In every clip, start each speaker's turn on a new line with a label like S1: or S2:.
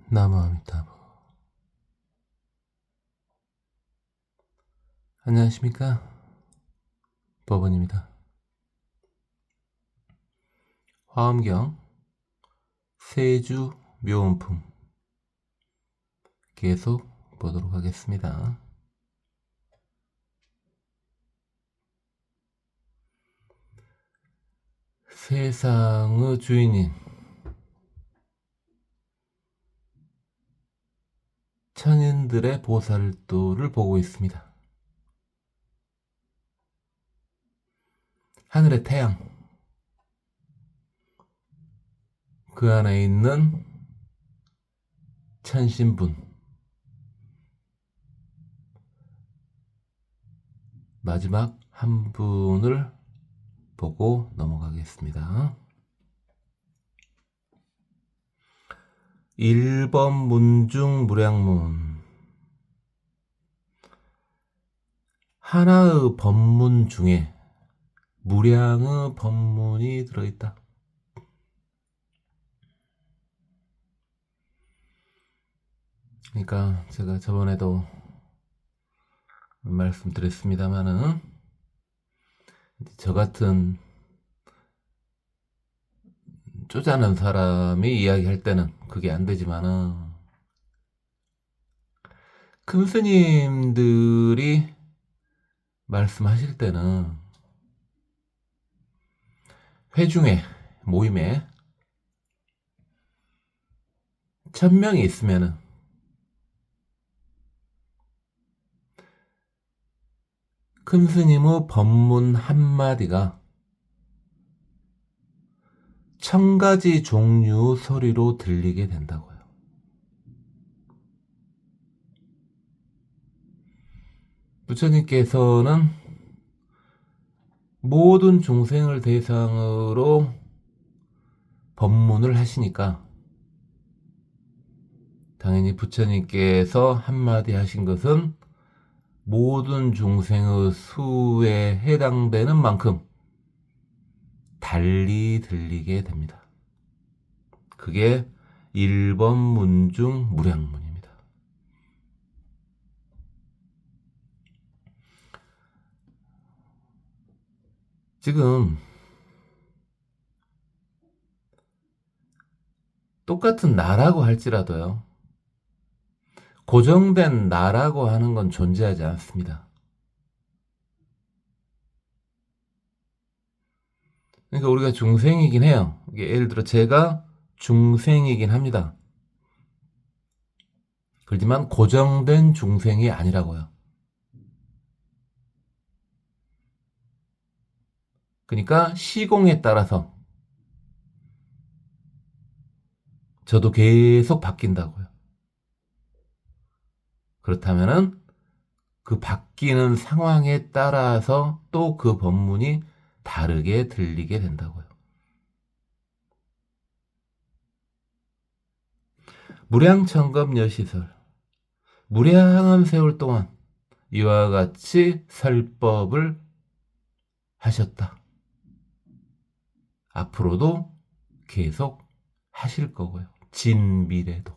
S1: 나무아미타불. 안녕하십니까, 법원입니다. 화엄경 세주 묘원품 계속 보도록 하겠습니다. 세상의 주인인 천인들의 보살도를 보고 있습니다. 하늘의 태양, 그 안에 있는 천신분, 마지막 한 분을 보고 넘어가겠습니다. 1번 문중 무량문. 하나의 법문 중에 무량의 법문이 들어있다. 그러니까 제가 저번에도 말씀드렸습니다마는 저 같은 쪼잔한 사람이 이야기할 때는 그게 안 되지만은 큰 스님들이 말씀하실 때는 회중에 모임에 1000명이 있으면은 큰 스님의 법문 한마디가 1000가지 종류 소리로 들리게 된다고요. 부처님께서는 모든 중생을 대상으로 법문을 하시니까 당연히 부처님께서 한마디 하신 것은 모든 중생의 수에 해당되는 만큼 달리 들리게 됩니다. 그게 1번 문중 무량문입니다. 지금 똑같은 나라고 할지라도요, 고정된 나라고 하는 건 존재하지 않습니다. 그러니까 우리가 중생이긴 해요. 예를 들어 제가 중생이긴 합니다. 그렇지만 고정된 중생이 아니라고요. 그러니까 시공에 따라서 저도 계속 바뀐다고요. 그렇다면은 그 바뀌는 상황에 따라서 또 그 법문이 다르게 들리게 된다고요. 무량천겁여시설, 무량한 세월 동안 이와 같이 설법을 하셨다. 앞으로도 계속 하실 거고요. 진미래도.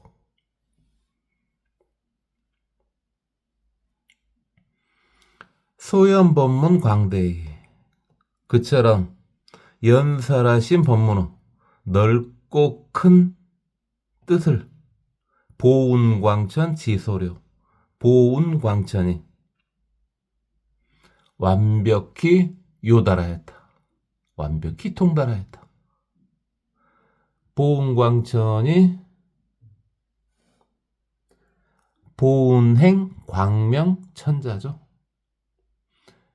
S1: 소연법문 광대히, 그처럼 연설하신 법문은 넓고 큰 뜻을 보운광천 지소료, 보운광천이 완벽히 요달하였다. 완벽히 통달하였다. 보운광천이 보운행 광명천자죠.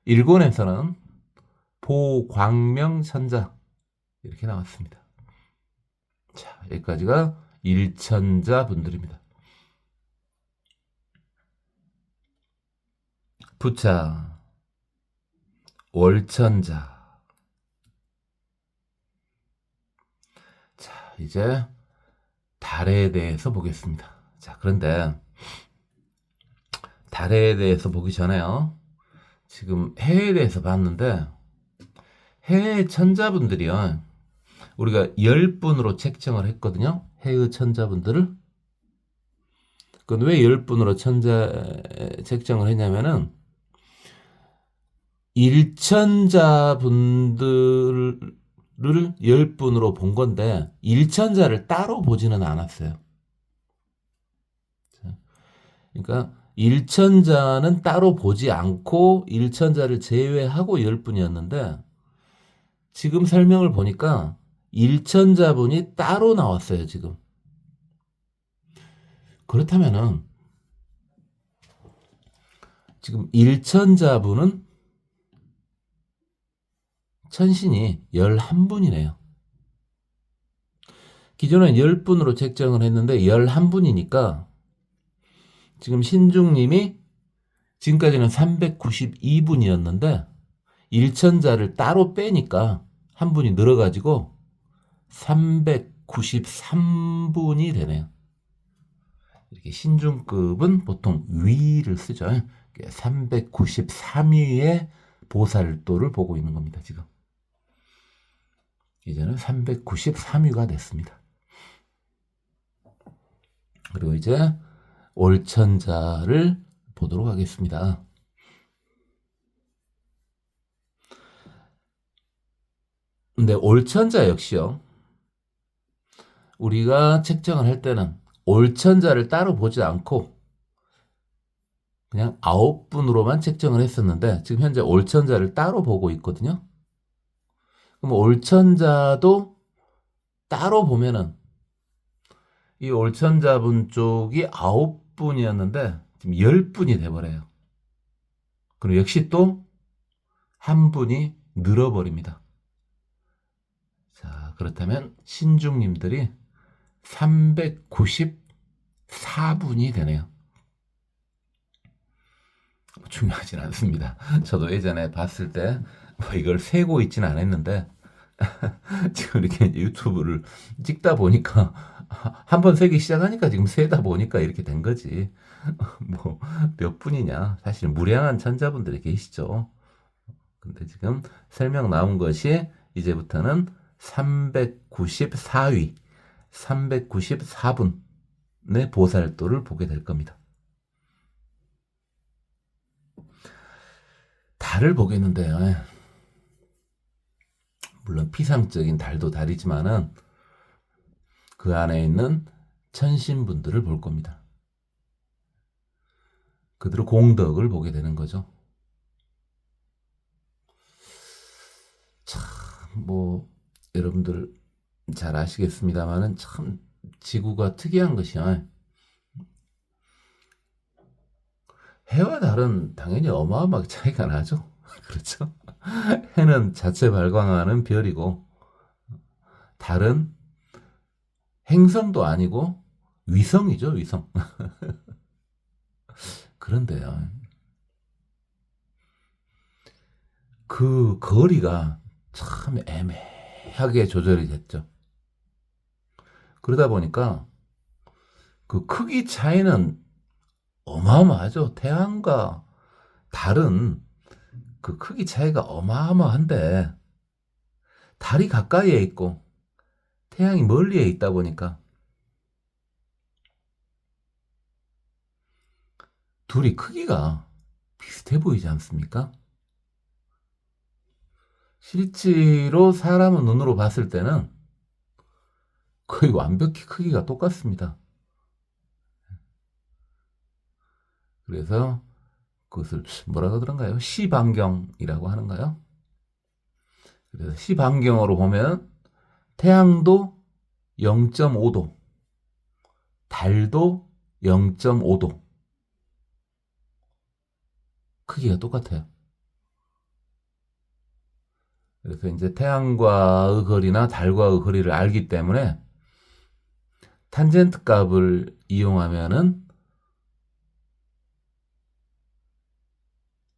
S1: 일본에서는 보광명천자 이렇게 나왔습니다. 자, 여기까지가 일천자 분들입니다. 부차 월천자. 자, 이제 달에 대해서 보겠습니다. 자, 그런데 달에 대해서 보기 전에요, 지금 해에 대해서 봤는데 해의 천자분들이요, 우리가 10분으로 책정을 했거든요. 해의 천자분들을. 그건 왜 10분으로 책정을 했냐면은 일천자분들을 10분으로 본 건데 일천자를 따로 보지는 않았어요. 그러니까 일천자는 따로 보지 않고 일천자를 제외하고 10분이었는데 지금 설명을 보니까 일천자분이 따로 나왔어요, 지금. 그렇다면은 지금 일천자분은 천신이 11분이네요. 기존엔 10분으로 책정을 했는데 11분이니까 지금 신중님이 지금까지는 392분이었는데 일천자를 따로 빼니까 한 분이 늘어가지고 393분이 되네요. 이렇게 신중급은 보통 위를 쓰죠. 393위의 보살도를 보고 있는 겁니다. 지금 이제는 393위가 됐습니다. 그리고 이제 올천자를 보도록 하겠습니다. 근데 올천자 역시요. 우리가 책정을 할 때는 올천자를 따로 보지 않고 그냥 9분으로만 책정을 했었는데 지금 현재 올천자를 따로 보고 있거든요. 그럼 올천자도 따로 보면은 이 올천자분 쪽이 9분이었는데 지금 10분이 돼버려요. 그럼 역시 또 한 분이 늘어버립니다. 자, 그렇다면 신중님들이 394분이 되네요. 중요하진 않습니다. 저도 예전에 봤을 때 뭐 이걸 세고 있지는 않았는데 지금 이렇게 유튜브를 찍다 보니까 한번 세기 시작하니까 지금 세다 보니까 이렇게 된 거지. 뭐 몇 분이냐. 사실 무량한 천자분들이 계시죠. 근데 지금 설명 나온 것이 이제부터는 394위, 394분의 보살도를 보게 될 겁니다. 달을 보겠는데요. 물론 피상적인 달도 달이지만은 그 안에 있는 천신분들을 볼 겁니다. 그들의 공덕을 보게 되는 거죠. 참, 뭐, 여러분들 잘 아시겠습니다만은 참 지구가 특이한 것이야. 해와 달은 당연히 어마어마하게 차이가 나죠. 그렇죠? 해는 자체 발광하는 별이고, 달은 행성도 아니고 위성이죠, 위성. 그런데요, 그 거리가 참 애매하게 조절이 됐죠. 그러다 보니까 그 크기 차이는 어마어마하죠. 태양과 달은 그 크기 차이가 어마어마한데 달이 가까이에 있고 태양이 멀리에 있다 보니까 둘이 크기가 비슷해 보이지 않습니까? 실제로 사람은 눈으로 봤을 때는 거의 완벽히 크기가 똑같습니다. 그래서 그것을 뭐라고 그런가요? 시반경이라고 하는가요? 그래서 시반경으로 보면 태양도 0.5도, 달도 0.5도 크기가 똑같아요. 그래서 이제 태양과의 거리나 달과의 거리를 알기 때문에 탄젠트 값을 이용하면은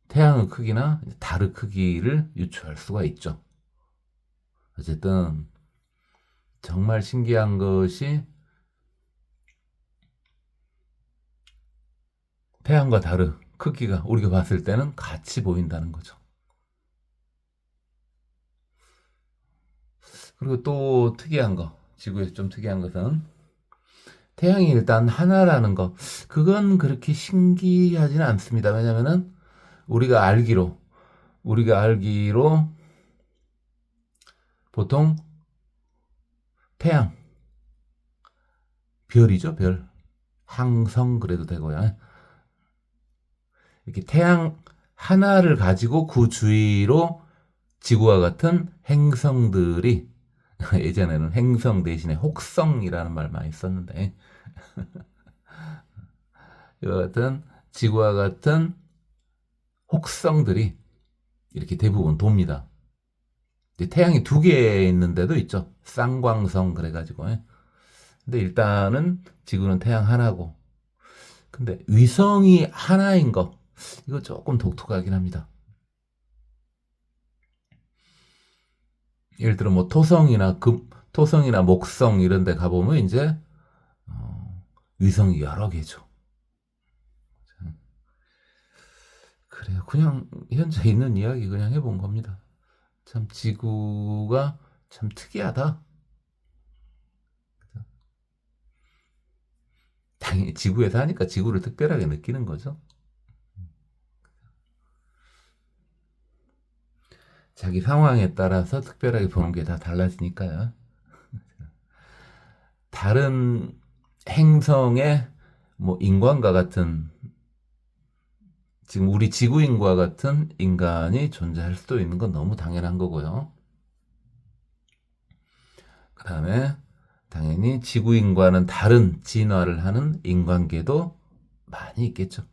S1: 태양의 크기나 달의 크기를 유추할 수가 있죠. 어쨌든 정말 신기한 것이 태양과 달의 크기가 우리가 봤을 때는 같이 보인다는 거죠. 그리고 또 특이한 거, 지구에서 좀 특이한 것은 태양이 일단 하나라는 거, 그건 그렇게 신기하지는 않습니다. 왜냐면은 우리가 알기로, 우리가 알기로 보통 태양, 별이죠, 별. 항성 그래도 되고요. 이렇게 태양 하나를 가지고 그 주위로 지구와 같은 행성들이 예전에는 행성 대신에 혹성이라는 말 많이 썼는데 이와 같은 지구와 같은 혹성들이 이렇게 대부분 돕니다. 태양이 두 개 있는 데도 있죠. 쌍광성 그래가지고. 근데 일단은 지구는 태양 하나고. 근데 위성이 하나인 거 이거 조금 독특하긴 합니다. 예를 들어 뭐 토성이나 목성 이런 데 가보면 이제 위성이 여러 개죠. 그래요. 그냥 현재 있는 이야기 그냥 해본 겁니다. 참 지구가 참 특이하다. 당연히 지구에 사니까 지구를 특별하게 느끼는 거죠. 자기 상황에 따라서 특별하게 보는 게 다 달라지니까요. 다른 행성에 뭐 인간과 같은 지금 우리 지구인과 같은 인간이 존재할 수도 있는 건 너무 당연한 거고요. 그 다음에 당연히 지구인과는 다른 진화를 하는 인간계도 많이 있겠죠.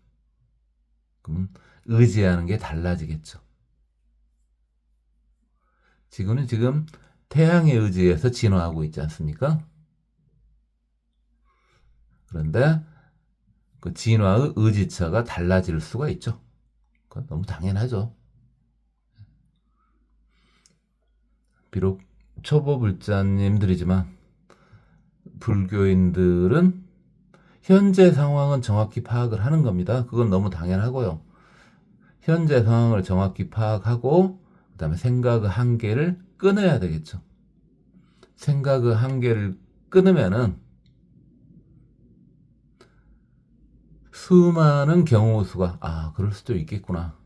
S1: 그럼 의지하는 게 달라지겠죠. 지구는 지금 태양에 의지해서 진화하고 있지 않습니까? 그런데 그 진화의 의지처가 달라질 수가 있죠. 그건 너무 당연하죠. 비록 초보 불자님들이지만 불교인들은 현재 상황은 정확히 파악을 하는 겁니다. 그건 너무 당연하고요. 현재 상황을 정확히 파악하고 그다음에 생각의 한계를 끊어야 되겠죠. 생각의 한계를 끊으면은 수많은 경우 수가 그럴 수도 있겠구나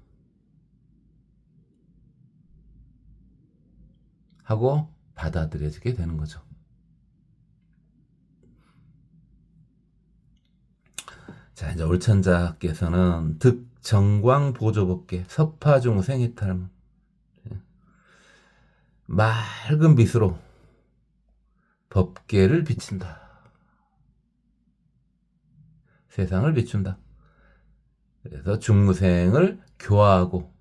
S1: 하고 받아들여지게 되는 거죠. 자, 이제 올천자께서는 득정광 보조법계 섭파중생해탈 맑은 빛으로 법계를 비춘다. 세상을 비춘다. 그래서 중생을 교화하고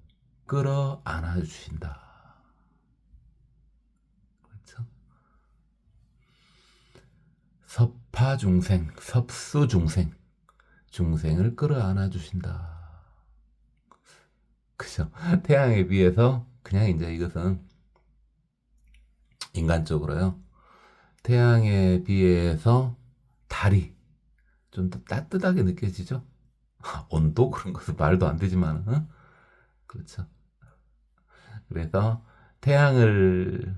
S1: 끌어안아 주신다. 그렇죠? 섭파중생, 섭수중생, 중생을 끌어안아 주신다. 그죠? 태양에 비해서 그냥 이제 이것은 인간적으로요. 태양에 비해서 달이 좀 더 따뜻하게 느껴지죠? 온도 그런 것은 말도 안 되지만, 그렇죠. 그래서 태양을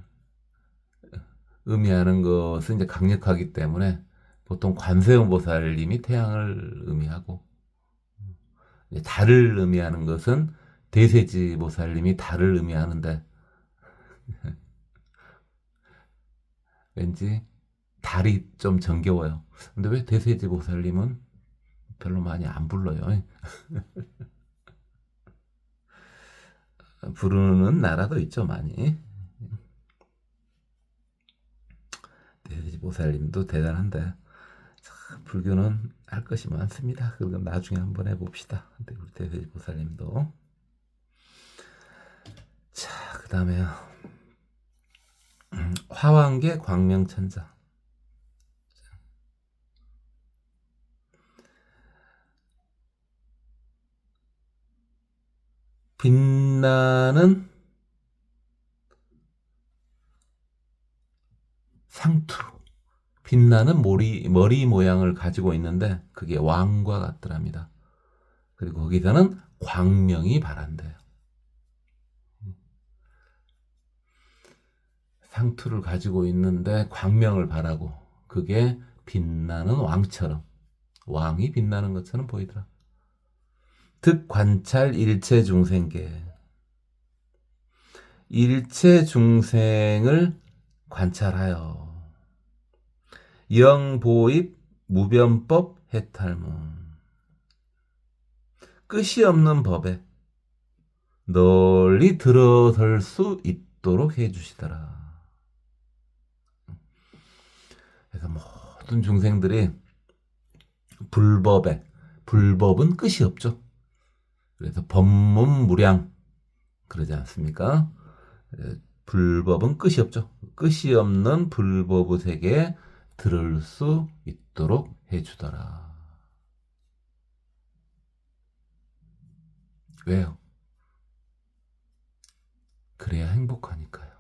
S1: 의미하는 것은 이제 강력하기 때문에 보통 관세음 보살님이 태양을 의미하고 달을 의미하는 것은 대세지 보살님이 달을 의미하는데 왠지 달이 좀 정겨워요. 근데 왜 대세지 보살님은 별로 많이 안 불러요? 부르는 나라도 있죠, 많이. 대세지 보살님도 대단한데 불교는 할 것이 많습니다. 그건 나중에 한번 해봅시다. 근데 우리 대세지 보살님도 자, 그 다음에 화왕계 광명천자 빛나는 상투 빛나는 머리 모양을 가지고 있는데 그게 왕과 같더랍니다. 그리고 거기서는 광명이 발한대요. 상투를 가지고 있는데 광명을 발하고 그게 빛나는 왕처럼, 왕이 빛나는 것처럼 보이더라. 득 관찰 일체 중생계. 일체 중생을 관찰하여 영보입 무변법 해탈문. 끝이 없는 법에 널리 들어설 수 있도록 해주시더라. 그래서 모든 중생들이 불법은 끝이 없죠. 그래서 법문무량 그러지 않습니까? 불법은 끝이 없죠. 끝이 없는 불법의 세계에 들을 수 있도록 해주더라. 왜요? 그래야 행복하니까요.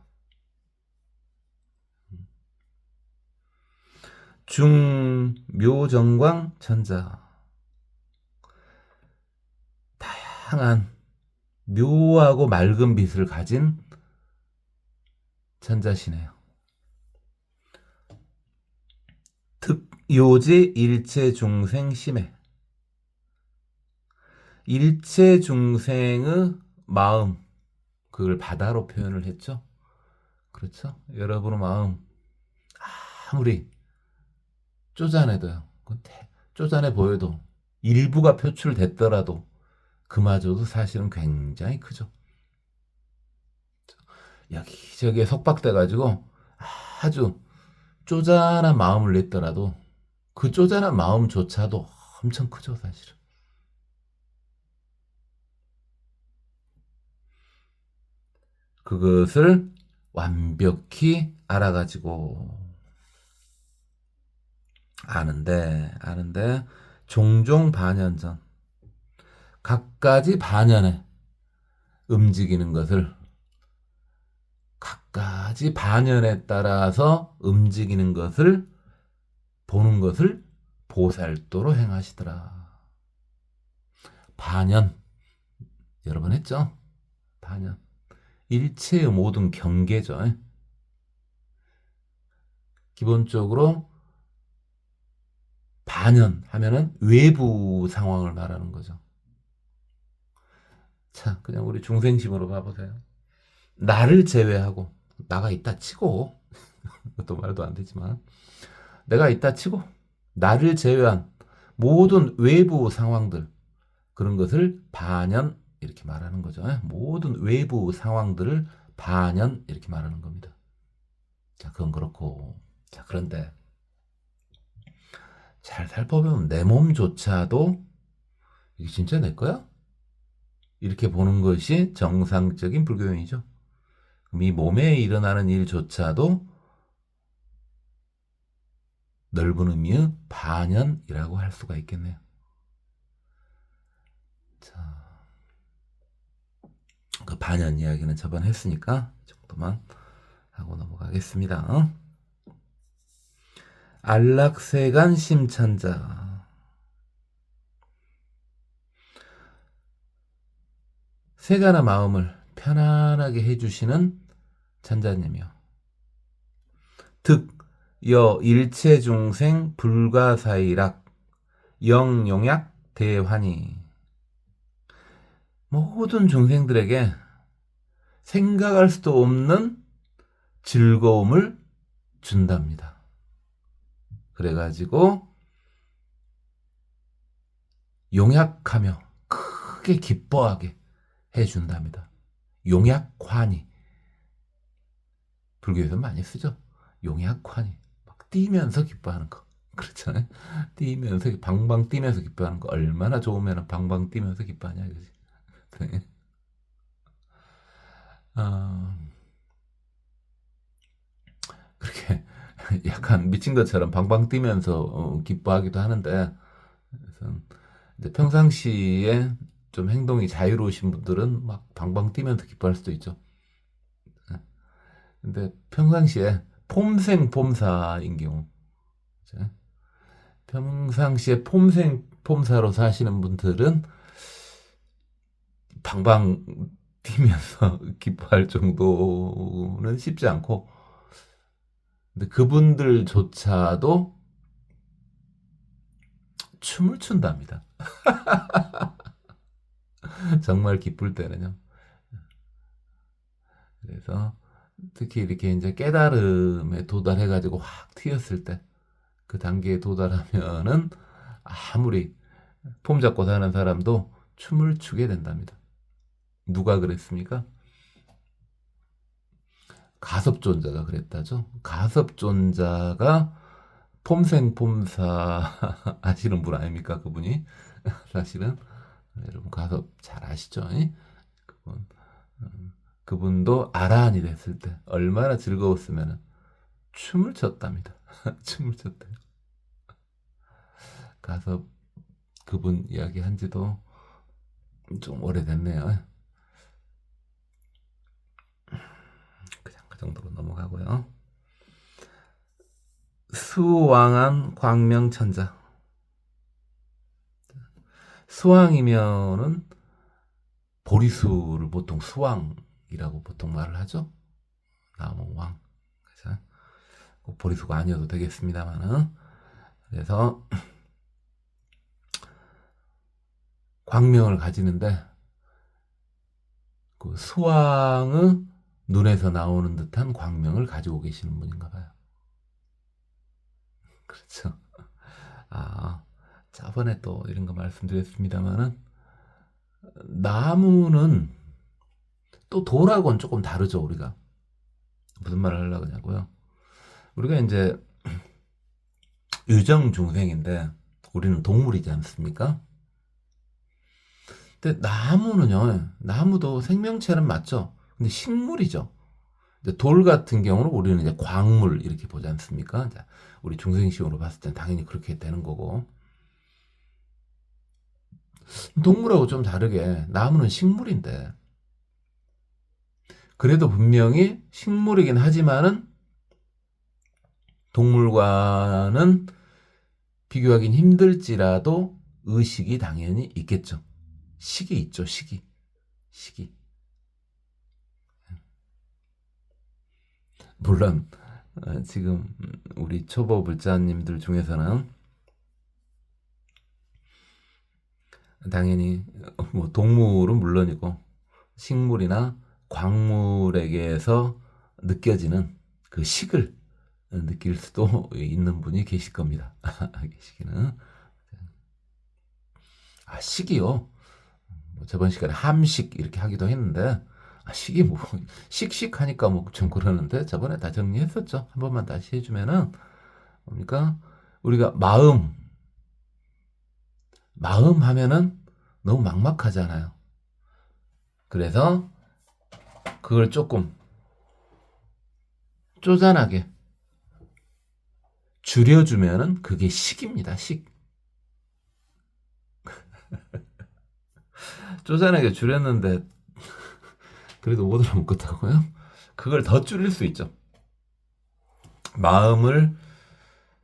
S1: 중묘정광 천자. 다양한 묘하고 맑은 빛을 가진 천자시네요. 특요지 일체 중생 심해. 일체 중생의 마음, 그걸 바다로 표현을 했죠. 그렇죠? 여러분의 마음 아무리 쪼잔해도요. 쪼잔해 보여도 일부가 표출됐더라도 그마저도 사실은 굉장히 크죠. 여기저기에 속박돼가지고 아주 쪼잔한 마음을 냈더라도 그 쪼잔한 마음조차도 엄청 크죠, 사실은. 그것을 완벽히 알아가지고 아는데 종종 반연전, 각가지 반연에 움직이는 것을, 각가지 반연에 따라서 움직이는 것을 보는 것을 보살도로 행하시더라. 반연, 여러 번 했죠? 반연. 일체의 모든 경계죠. 기본적으로 반연하면은 외부 상황을 말하는 거죠. 자, 그냥 우리 중생심으로 봐보세요. 나를 제외하고, 나가 있다 치고, 또 말도 안 되지만, 내가 있다 치고, 나를 제외한 모든 외부 상황들, 그런 것을 반연, 이렇게 말하는 거죠. 모든 외부 상황들을 반연, 이렇게 말하는 겁니다. 자, 그건 그렇고. 자, 그런데, 잘 살펴보면 내 몸조차도, 이게 진짜 내 거야? 이렇게 보는 것이 정상적인 불교인이죠. 그럼 이 몸에 일어나는 일조차도 넓은 의미의 반연이라고 할 수가 있겠네요. 자, 그 반연 이야기는 저번에 했으니까 이 정도만 하고 넘어가겠습니다. 안락세간 심찬자. 세간의 마음을 편안하게 해주시는 천자님이요. 득, 여 일체 중생 불가사의락 영용약 대환희. 모든 중생들에게 생각할 수도 없는 즐거움을 준답니다. 그래가지고 용약하며 크게 기뻐하게 해준답니다. 용약환희. 불교에서 많이 쓰죠. 용약환희. 막 뛰면서 기뻐하는 거. 그렇잖아요. 뛰면서, 방방 뛰면서 기뻐하는 거. 얼마나 좋으면 방방 뛰면서 기뻐하냐, 이거지. 네. 그렇게 약간 미친 것처럼 방방 뛰면서 기뻐하기도 하는데, 그래서 이제 평상시에 좀 행동이 자유로우신 분들은 막 방방 뛰면서 기뻐할 수도 있죠. 근데 평상시에 폼생폼사인 경우, 평상시에 폼생폼사로 사시는 분들은 방방 뛰면서 기뻐할 정도는 쉽지 않고, 근데 그분들조차도 춤을 춘답니다. 정말 기쁠 때는요. 그래서 특히 이렇게 이제 깨달음에 도달해가지고 확 튀었을 때, 그 단계에 도달하면은 아무리 폼 잡고 사는 사람도 춤을 추게 된답니다. 누가 그랬습니까? 가섭존자가 그랬다죠. 가섭존자가 폼생폼사 하시는 분 아닙니까? 그분이 사실은 여러분 가섭 잘 아시죠? 그분 그분도 아라한이 됐을 때 얼마나 즐거웠으면 춤을 췄답니다. 춤을 췄대요. 가섭 그분 이야기 한 지도 좀 오래됐네요. 그냥 그 정도로 넘어가고요. 수왕한 광명천자. 수왕이면은 보리수를 보통 수왕이라고 보통 말을 하죠. 나무왕. 그래서 꼭 보리수가 아니어도 되겠습니다만은. 그래서 광명을 가지는데 그 수왕의 눈에서 나오는 듯한 광명을 가지고 계시는 분인가 봐요. 그렇죠. 아, 저번에 또 이런 거 말씀드렸습니다만은 나무는 또 돌하고는 조금 다르죠, 우리가. 무슨 말을 하려고 하냐고요. 우리가 이제 유정중생인데 우리는 동물이지 않습니까? 근데 나무는요, 나무도 생명체는 맞죠. 근데 식물이죠. 이제 돌 같은 경우는 우리는 이제 광물 이렇게 보지 않습니까? 우리 중생식으로 봤을 땐 당연히 그렇게 되는 거고. 동물하고 좀 다르게 나무는 식물인데 그래도 분명히 식물이긴 하지만은 동물과는 비교하긴 힘들지라도 의식이 당연히 있겠죠. 식이 있죠, 식이. 식이. 물론 지금 우리 초보 불자님들 중에서는 당연히 뭐 동물은 물론이고 식물이나 광물에게서 느껴지는 그 식을 느낄 수도 있는 분이 계실 겁니다. 계시기는. 아, 식이요. 뭐 저번 시간에 함식 이렇게 하기도 했는데 식이 뭐 씩씩하니까 뭐 좀 그러는데 저번에 다 정리했었죠. 한 번만 다시 해주면은 뭡니까? 우리가 마음 하면은 너무 막막하잖아요. 그래서 그걸 조금 쪼잔하게 줄여주면은 그게 식입니다. 식. 쪼잔하게 줄였는데 그래도 못 알아먹겠다고요? 그걸 더 줄일 수 있죠. 마음을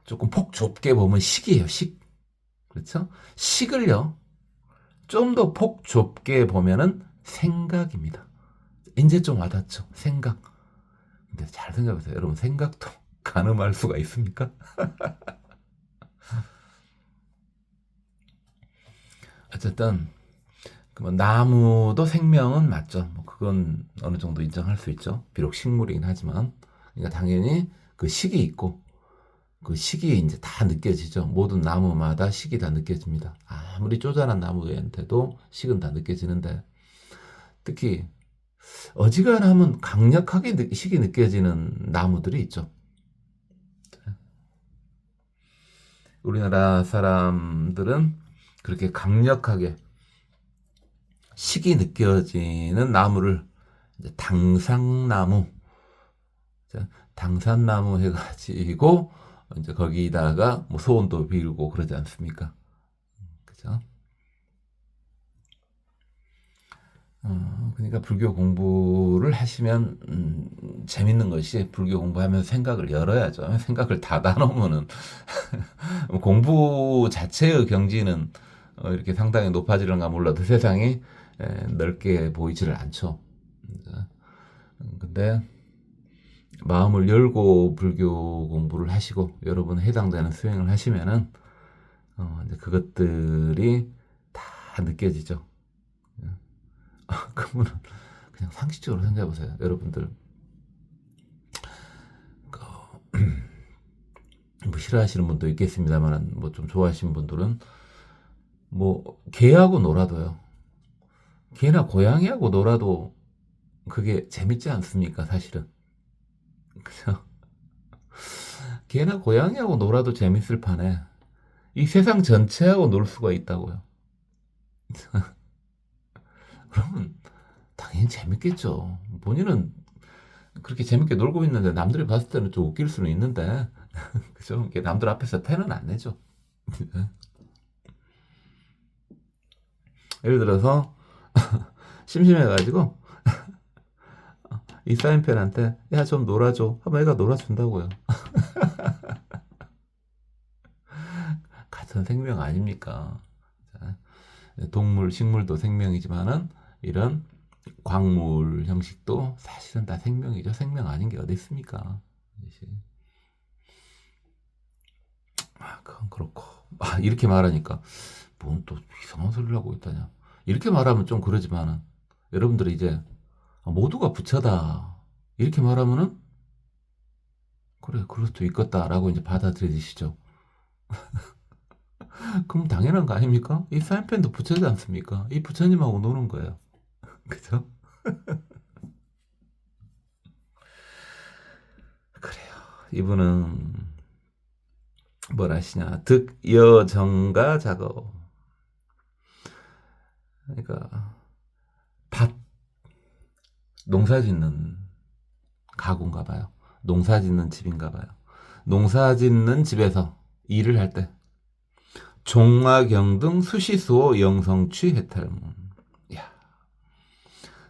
S1: 조금 폭 좁게 보면 식이에요. 식. 그렇죠? 식을요. 좀 더 폭 좁게 보면은 생각입니다. 이제 좀 와닿죠. 생각. 근데 잘 생각해보세요. 여러분 생각도 가늠할 수가 있습니까? 어쨌든 나무도 생명은 맞죠. 뭐 그건 어느 정도 인정할 수 있죠. 비록 식물이긴 하지만. 그러니까 당연히 그 식이 있고 그 식이 이제 다 느껴지죠. 모든 나무마다 식이 다 느껴집니다. 아무리 쪼잔한 나무한테도 식은 다 느껴지는데 특히 어지간하면 강력하게 식이 느껴지는 나무들이 있죠. 우리나라 사람들은 그렇게 강력하게 식이 느껴지는 나무를 당상나무, 당산나무 해가지고 이제 거기다가 뭐 소원도 빌고 그러지 않습니까? 그죠? 그러니까 불교 공부를 하시면 재밌는 것이 불교 공부하면서 생각을 열어야죠. 생각을 닫아 놓으면은 공부 자체의 경지는 이렇게 상당히 높아지는가 몰라도 세상이 넓게 보이지를 않죠. 근데 마음을 열고 불교 공부를 하시고 여러분 해당되는 수행을 하시면은 이제 그것들이 다 느껴지죠. 그러면 그냥 상식적으로 생각해 보세요. 여러분들 뭐 싫어하시는 분도 있겠습니다만 뭐 좀 좋아하시는 분들은 뭐 개하고 놀아도요. 개나 고양이하고 놀아도 그게 재밌지 않습니까? 사실은. 그죠? 개나 고양이하고 놀아도 재밌을 판에 이 세상 전체하고 놀 수가 있다고요. 그러면 당연히 재밌겠죠. 본인은 그렇게 재밌게 놀고 있는데 남들이 봤을 때는 좀 웃길 수는 있는데 그죠? 남들 앞에서 태는 안 내죠. 예를 들어서 심심해가지고 이 사인펜한테 야 좀 놀아줘 하면 애가 놀아준다고요. 같은 생명 아닙니까? 동물, 식물도 생명이지만은 이런 광물 형식도 사실은 다 생명이죠. 생명 아닌 게 어디 있습니까? 그건 그렇고. 이렇게 말하니까 뭔 또 이상한 소리를 하고 있다냐. 이렇게 말하면 좀 그러지만은 여러분들이 이제 모두가 부처다. 이렇게 말하면은 그래, 그럴 수도 있겠다라고 이제 받아들이시죠. 그럼 당연한 거 아닙니까? 이 사인펜도 부처지 않습니까? 이 부처님하고 노는 거예요. 그죠? 그래요. 이분은 뭘 하시냐. 득여정가 작업. 그러니까 밭, 농사 짓는 가구인가 봐요. 농사 짓는 집인가 봐요. 농사 짓는 집에서 일을 할 때 종화경 등 수시수호 영성취 해탈문. 야,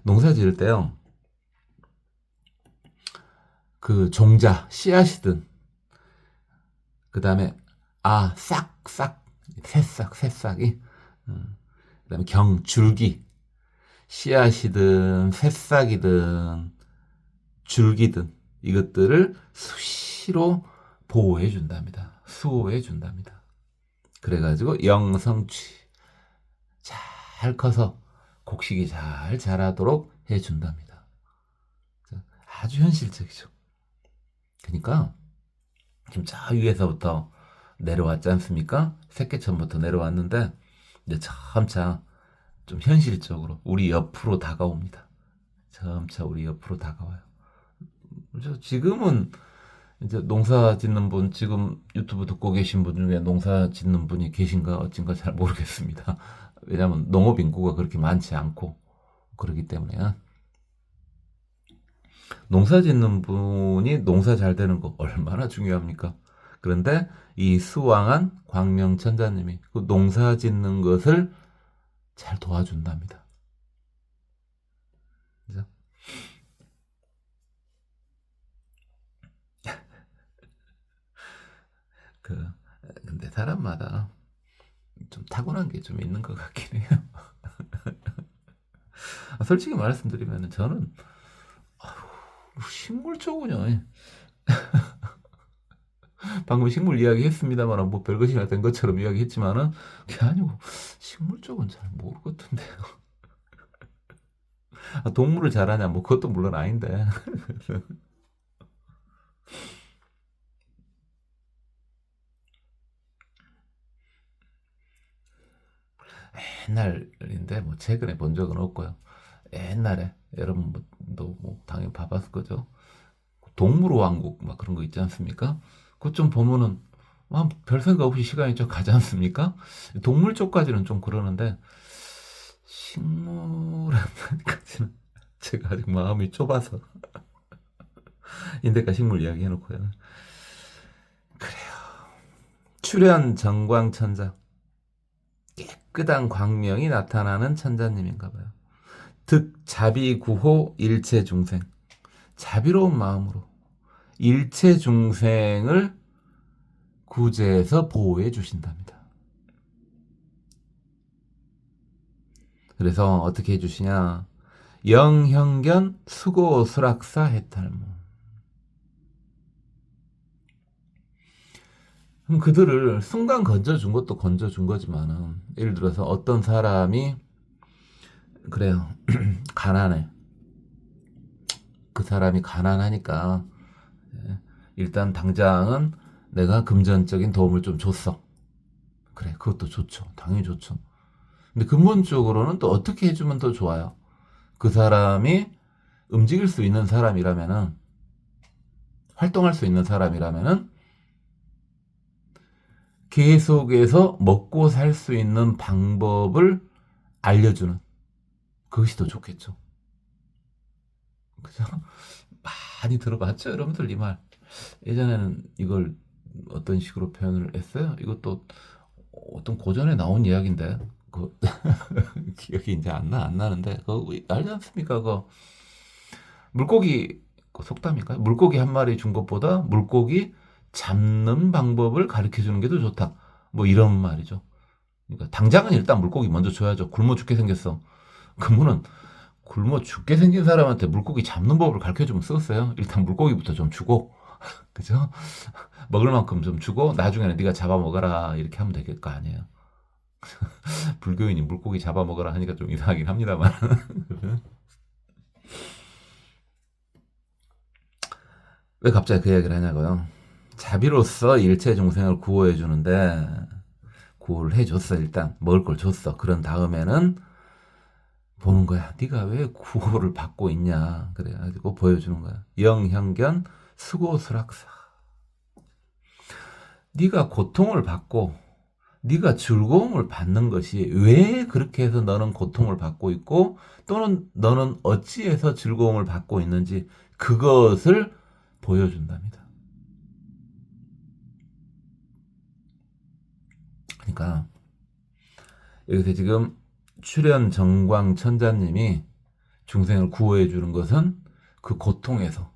S1: 농사 지을 때요. 그 종자, 씨앗이든 그 다음에 싹, 새싹이 그 다음에 줄기, 씨앗이든 새싹이든 줄기든 이것들을 수시로 보호해 준답니다. 수호해 준답니다. 그래가지고 영성취 잘 커서 곡식이 잘 자라도록 해 준답니다. 아주 현실적이죠. 그러니까 지금 저 위에서부터 내려왔지 않습니까? 새끼천부터 내려왔는데 이제 점차 좀 현실적으로 우리 옆으로 다가옵니다. 점차 우리 옆으로 다가와요. 그래서 지금은 이제 농사 짓는 분, 지금 유튜브 듣고 계신 분 중에 농사 짓는 분이 계신가 어찐가 잘 모르겠습니다. 왜냐하면 농업 인구가 그렇게 많지 않고 그러기 때문에 농사 짓는 분이 농사 잘 되는 거 얼마나 중요합니까? 그런데 이 수왕한 광명천자님이 그 농사 짓는 것을 잘 도와준답니다. 그죠? 그 근데 사람마다 좀 타고난 게 좀 있는 것 같긴 해요. 솔직히 말씀드리면 저는 식물 쪽은요. 방금 식물 이야기 했습니다만 뭐 별것이나 된 것처럼 이야기했지만은 그게 아니고 식물 쪽은 잘 모르겠던데요. 동물을 잘하냐 뭐 그것도 물론 아닌데 옛날인데 뭐 최근에 본 적은 없고요. 옛날에 여러분도 뭐 당연히 봐봤을 거죠. 동물왕국 막 그런 거 있지 않습니까? 그것 좀 보면은 별 생각 없이 시간이 좀 가지 않습니까? 동물 쪽까지는 좀 그러는데 식물한테까지는 제가 아직 마음이 좁아서 인대가 식물 이야기 해놓고요. 그래요. 출현 정광천자 깨끗한 광명이 나타나는 천자님인가 봐요. 득 자비구호 일체중생 자비로운 마음으로 일체중생을 구제해서 보호해 주신답니다. 그래서 어떻게 해주시냐 영형견 수고수락사 해탈무 그럼 그들을 순간 건져준 것도 건져준 거지만은, 예를 들어서 어떤 사람이, 그래요. 가난해. 그 사람이 가난하니까, 예, 일단 당장은 내가 금전적인 도움을 좀 줬어. 그래, 그것도 좋죠. 당연히 좋죠. 근데 근본적으로는 또 어떻게 해주면 더 좋아요? 그 사람이 움직일 수 있는 사람이라면은, 활동할 수 있는 사람이라면은, 계속해서 먹고 살 수 있는 방법을 알려주는, 그것이 더 좋겠죠. 그죠? 많이 들어봤죠, 여러분들 이 말. 예전에는 이걸 어떤 식으로 표현을 했어요? 이것도 어떤 고전에 나온 이야기인데, 그 기억이 이제 안 나는데, 알지 않습니까? 물고기, 속담일까요? 물고기 한 마리 준 것보다 물고기 잡는 방법을 가르쳐 주는 게 더 좋다. 뭐 이런 말이죠. 그러니까 당장은 일단 물고기 먼저 줘야죠. 굶어 죽게 생겼어. 그러면은 굶어 죽게 생긴 사람한테 물고기 잡는 법을 가르쳐 주면 쓰겠어요. 일단 물고기부터 좀 주고, 그죠? 먹을 만큼 좀 주고 나중에는 네가 잡아먹어라 이렇게 하면 되겠 거 아니에요. 불교인이 물고기 잡아먹어라 하니까 좀 이상하긴 합니다만. 왜 갑자기 그 이야기를 하냐고요? 자비로서 일체 중생을 구호해 주는데, 구호를 해줬어. 일단 먹을 걸 줬어. 그런 다음에는 보는 거야. 네가 왜 구호를 받고 있냐. 그래가지고 보여주는 거야. 영형견 수고수락사. 네가 고통을 받고 네가 즐거움을 받는 것이 왜 그렇게 해서 너는 고통을 받고 있고, 또는 너는 어찌해서 즐거움을 받고 있는지 그것을 보여준답니다. 그러니까 여기서 지금 출연 정광 천자님이 중생을 구호해 주는 것은 그 고통에서,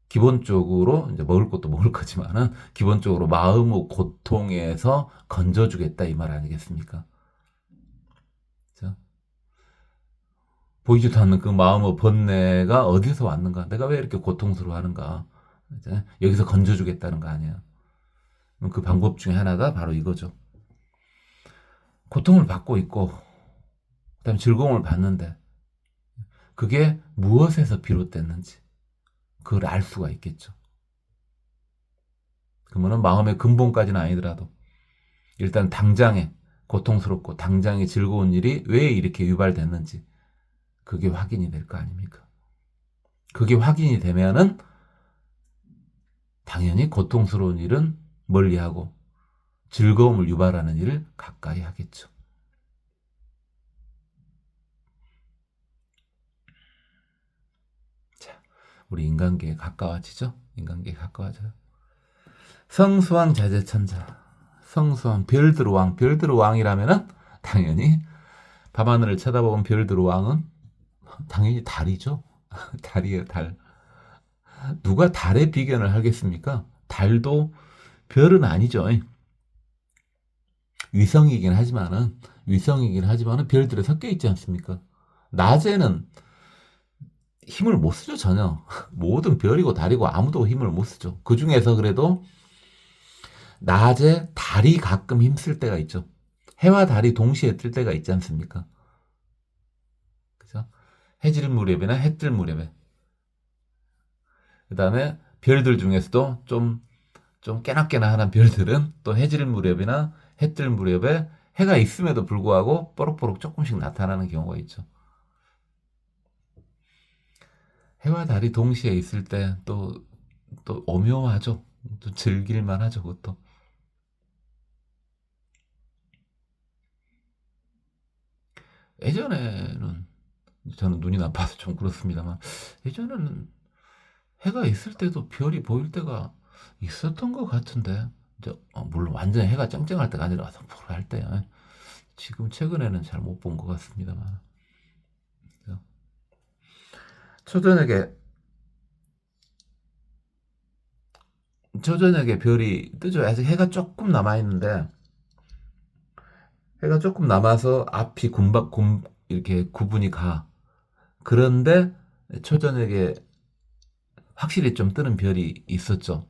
S1: 기본적으로 이제 먹을 것도 먹을 거지만은 기본적으로 마음의 고통에서 건져주겠다 이 말 아니겠습니까? 그렇죠? 보이지도 않는 그 마음의 번뇌가 어디서 왔는가? 내가 왜 이렇게 고통스러워하는가? 이제 여기서 건져주겠다는 거 아니에요? 그 방법 중에 하나가 바로 이거죠. 고통을 받고 있고, 그다음에 즐거움을 받는데 그게 무엇에서 비롯됐는지 그걸 알 수가 있겠죠. 그러면 마음의 근본까지는 아니더라도 일단 당장에 고통스럽고 당장에 즐거운 일이 왜 이렇게 유발됐는지 그게 확인이 될 거 아닙니까? 그게 확인이 되면은 당연히 고통스러운 일은 멀리하고 즐거움을 유발하는 일을 가까이 하겠죠. 자, 우리 인간계에 가까워지죠? 인간계에 가까워져요. 성수왕 자재천자. 성수왕 별들 왕. 별들 왕이라면은 당연히 밤하늘을 쳐다보면 별들 왕은 당연히 달이죠. 달이에요, 달. 누가 달에 비견을 하겠습니까? 달도 별은 아니죠. 위성이긴 하지만은 별들에 섞여 있지 않습니까? 낮에는 힘을 못 쓰죠, 전혀. 모든 별이고 달이고 아무도 힘을 못 쓰죠. 그 중에서 그래도 낮에 달이 가끔 힘쓸 때가 있죠. 해와 달이 동시에 뜰 때가 있지 않습니까? 그죠? 해질 무렵이나 해뜰 무렵에. 그 다음에 별들 중에서도 좀 깨나깨나한 별들은 또 해질 무렵이나 해뜰 무렵에 해가 있음에도 불구하고 뽀록뽀록 조금씩 나타나는 경우가 있죠. 해와 달이 동시에 있을 때 또 오묘하죠. 또 즐길만 하죠, 그것도. 예전에는, 저는 눈이 나빠서 좀 그렇습니다만, 예전에는 해가 있을 때도 별이 보일 때가 있었던 것 같은데, 이제 물론 완전 해가 쨍쨍할 때가 아니라 푸르할 때, 지금 최근에는 잘 못 본 것 같습니다만. 초저녁에 초저녁에 별이 뜨죠. 아직 해가 조금 남아 있는데, 해가 조금 남아서 앞이 이렇게 구분이 가. 그런데 초저녁에 확실히 좀 뜨는 별이 있었죠.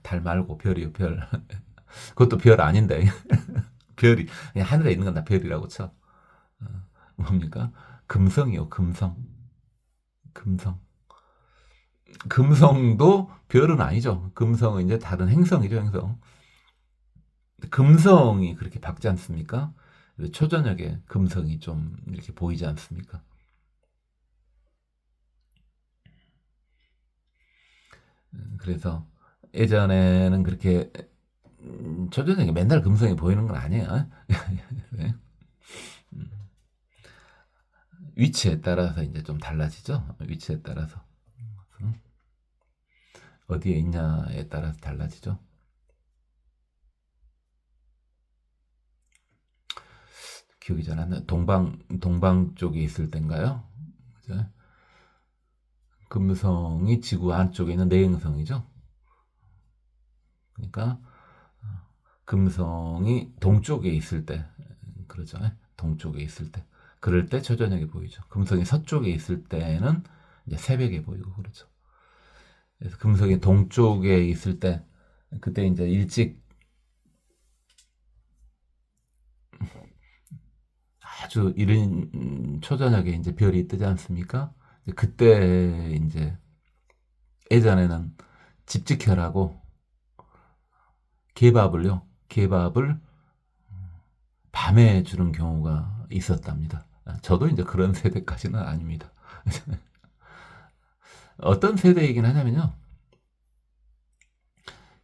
S1: 달 말고 별이요, 별. 그것도 별 아닌데. 별이, 그냥 하늘에 있는 건 다 별이라고 쳐. 뭡니까? 금성이요, 금성. 금성. 금성도 별은 아니죠. 금성은 이제 다른 행성이죠, 행성. 금성이 그렇게 밝지 않습니까? 초저녁에 금성이 좀 이렇게 보이지 않습니까? 그래서 예전에는 그렇게 초저녁에 맨날 금성이 보이는 건 아니에요. 네. 위치에 따라서 이제 좀 달라지죠. 위치에 따라서 어디에 있냐에 따라서 달라지죠. 기억이 잘 안 나. 동방 쪽에 있을 때인가요? 그죠? 금성이 지구 안쪽에 있는 내행성이죠. 그러니까 금성이 동쪽에 있을 때, 그러죠. 동쪽에 있을 때, 그럴 때 초저녁에 보이죠. 금성이 서쪽에 있을 때는 이제 새벽에 보이고 그렇죠. 그래서 금성이 동쪽에 있을 때, 그때 이제 일찍 아주 이른 초저녁에 이제 별이 뜨지 않습니까? 그때 이제 예전에는 집 지켜라고 개밥을 밤에 주는 경우가 있었답니다. 저도 이제 그런 세대까지는 아닙니다. 어떤 세대이긴 하냐면요.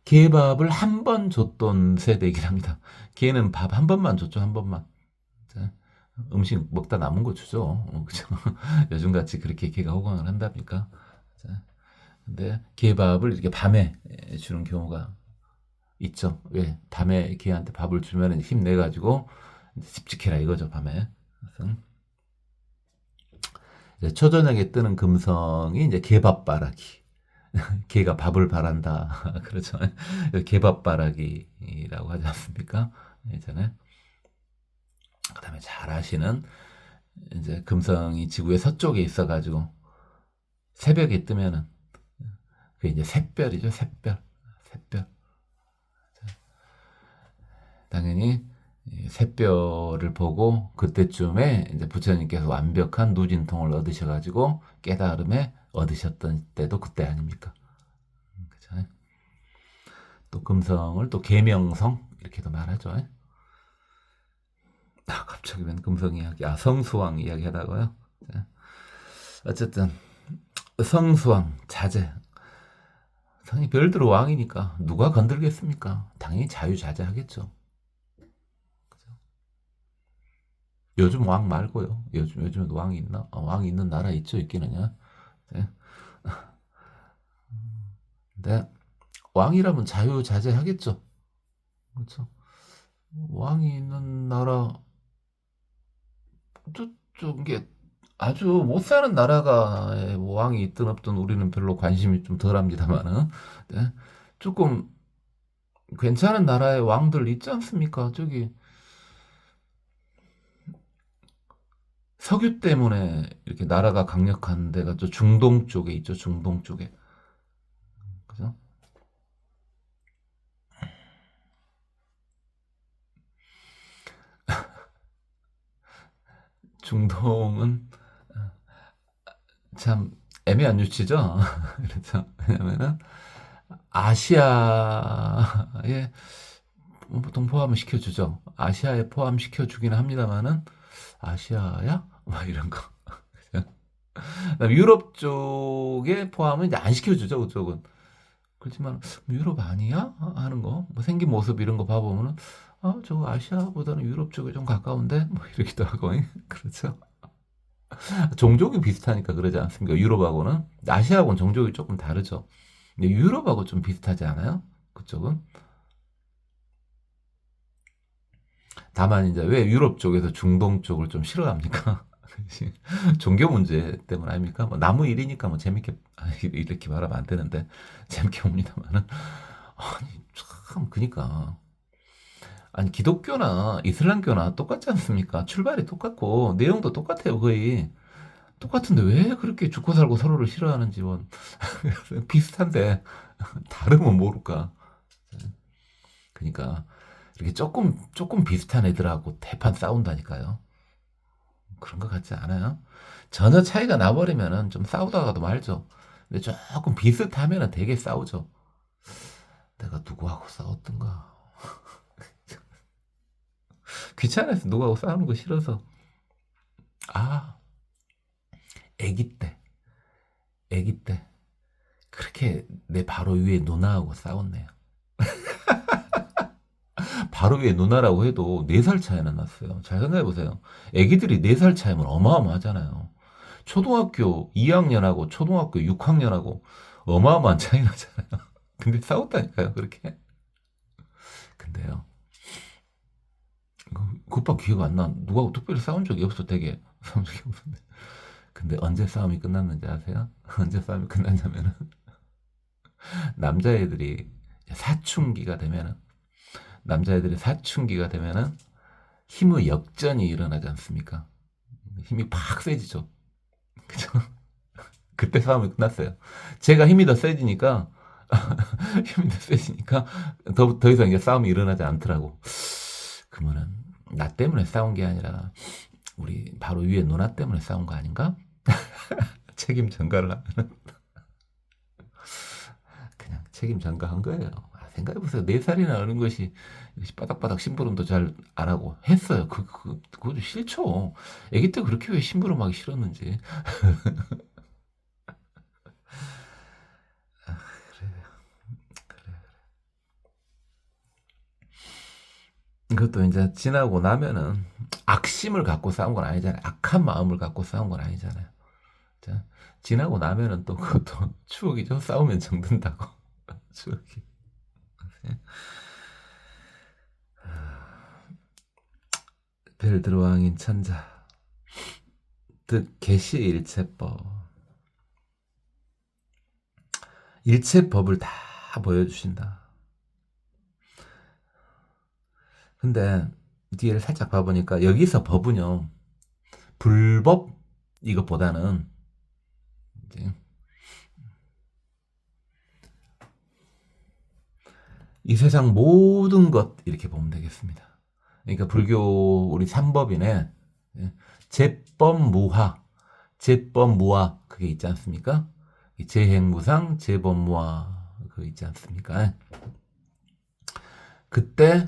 S1: 개밥을 한 번 줬던 세대이긴 합니다. 개는 밥 한 번만 줬죠, 한 번만. 음식 먹다 남은 거 주죠. 그죠? 요즘같이 그렇게 개가 호강을 한답니까? 근데 개밥을 이렇게 밤에 주는 경우가 있죠. 왜? 밤에 개한테 밥을 주면 힘내가지고 집 지켜라 이거죠, 밤에. 그래서 이제 초저녁에 뜨는 금성이 이제 개밥바라기. 개가 밥을 바란다. 그렇죠. 개밥바라기라고 하지 않습니까? 예전에. 그 다음에 잘 아시는 이제 금성이 지구의 서쪽에 있어가지고 새벽에 뜨면은 그게 이제 샛별이죠, 샛별. 샛별. 당연히 샛별을 보고 그때쯤에 이제 부처님께서 완벽한 누진통을 얻으셔가지고 깨달음에 얻으셨던 때도 그때 아닙니까? 그죠? 또 금성을 또 계명성 이렇게도 말하죠. 갑자기 웬 금성 이야기? 성수왕 이야기 하다가요. 어쨌든 성수왕 자제. 성이 별들의 왕이니까 누가 건들겠습니까? 당연히 자유자재하겠죠. 요즘 왕 말고요. 요즘에도 왕이 있나? 왕이 있는 나라 있죠, 있기는요. 네. 근데 왕이라면 자유자재하겠죠. 그렇죠. 왕이 있는 나라, 이게 아주 못 사는 나라가 왕이 있든 없든 우리는 별로 관심이 좀 덜합니다만은, 네. 조금 괜찮은 나라의 왕들 있지 않습니까? 저기 석유 때문에 이렇게 나라가 강력한 데가 저 중동 쪽에 있죠. 중동 쪽에. 그죠? 중동은 참 애매한 위치죠. 그렇죠. 왜냐면은 아시아에 보통 포함을 시켜주죠. 아시아에 포함시켜주긴 합니다만은 아시아야? 막 이런 거. 유럽 쪽에 포함은 이제 안 시켜주죠. 그쪽은. 그렇지만 유럽 아니야? 하는 거. 뭐 생긴 모습 이런 거 봐보면은 저거 아시아보다는 유럽 쪽에 좀 가까운데? 뭐 이러기도 하고. 그렇죠. 종족이 비슷하니까 그러지 않습니까? 유럽하고는. 아시아하고는 종족이 조금 다르죠. 근데 유럽하고 좀 비슷하지 않아요? 그쪽은? 다만 이제 왜 유럽 쪽에서 중동 쪽을 좀 싫어합니까? 종교 문제 때문 아닙니까? 뭐 나무 일이니까 뭐 재밌게 이렇게 말하면 안 되는데 재밌게 봅니다만은 아니 참 그니까 아니 기독교나 이슬람교나 똑같지 않습니까? 출발이 똑같고 내용도 똑같아요 거의 똑같은데 왜 그렇게 죽고 살고 서로를 싫어하는지 뭐 비슷한데 다름은 모를까. 그러니까 이렇게 조금 비슷한 애들하고 대판 싸운다니까요. 그런 것 같지 않아요? 전혀 차이가 나버리면은 좀 싸우다가도 말죠. 근데 조금 비슷하면은 되게 싸우죠. 내가 누구하고 싸웠던가. 귀찮아서 누구하고 싸우는 거 싫어서. 아, 아기 때, 아기 때. 그렇게 내 바로 위에 누나하고 싸웠네요. 바로 위에 누나라고 해도 4살 차이나 났어요. 잘 생각해보세요. 애기들이 4살 차이면 어마어마하잖아요. 초등학교 2학년하고 초등학교 6학년하고 어마어마한 차이 나잖아요. 근데 싸웠다니까요, 그렇게. 근데요, 그것밖 기억 안 나. 누가 특별히 싸운 적이 없어, 되게. 싸운 적이 없는데. 근데 언제 싸움이 끝났는지 아세요? 언제 싸움이 끝났냐면은, 남자애들이 사춘기가 되면은, 남자애들이 사춘기가 되면은, 힘의 역전이 일어나지 않습니까? 힘이 팍 세지죠. 그죠? 그때 싸움이 끝났어요. 제가 힘이 더 세지니까, 힘이 더 세지니까, 더 이상 이제 싸움이 일어나지 않더라고. 그러면은, 나 때문에 싸운 게 아니라, 우리 바로 위에 누나 때문에 싸운 거 아닌가? 책임 전가를 하면 그냥 책임 전가한 거예요. 생각해보세요. 4살이나 어린 것이 바닥바닥 심부름도 잘 안 하고 했어요. 그거 싫죠. 아기 때 그렇게 왜 심부름하기 싫었는지. 그래, 그래. 그것도 이제 지나고 나면은 악심을 갖고 싸운 건 아니잖아요. 악한 마음을 갖고 싸운 건 아니잖아요. 자, 지나고 나면은 또 그것도 추억이죠. 싸우면 정든다고. 추억이. 벨 들어왕인 천자. 득 계시일체법. 일체법을 다 보여주신다. 근데 뒤를 살짝 봐보니까 여기서 법은요, 불법 이것보다는 이제 이 세상 모든 것 이렇게 보면 되겠습니다. 그러니까 불교 우리 삼법인에 제법무하, 제법무하 그게 있지 않습니까? 제행무상, 제법무하 그 있지 않습니까? 그때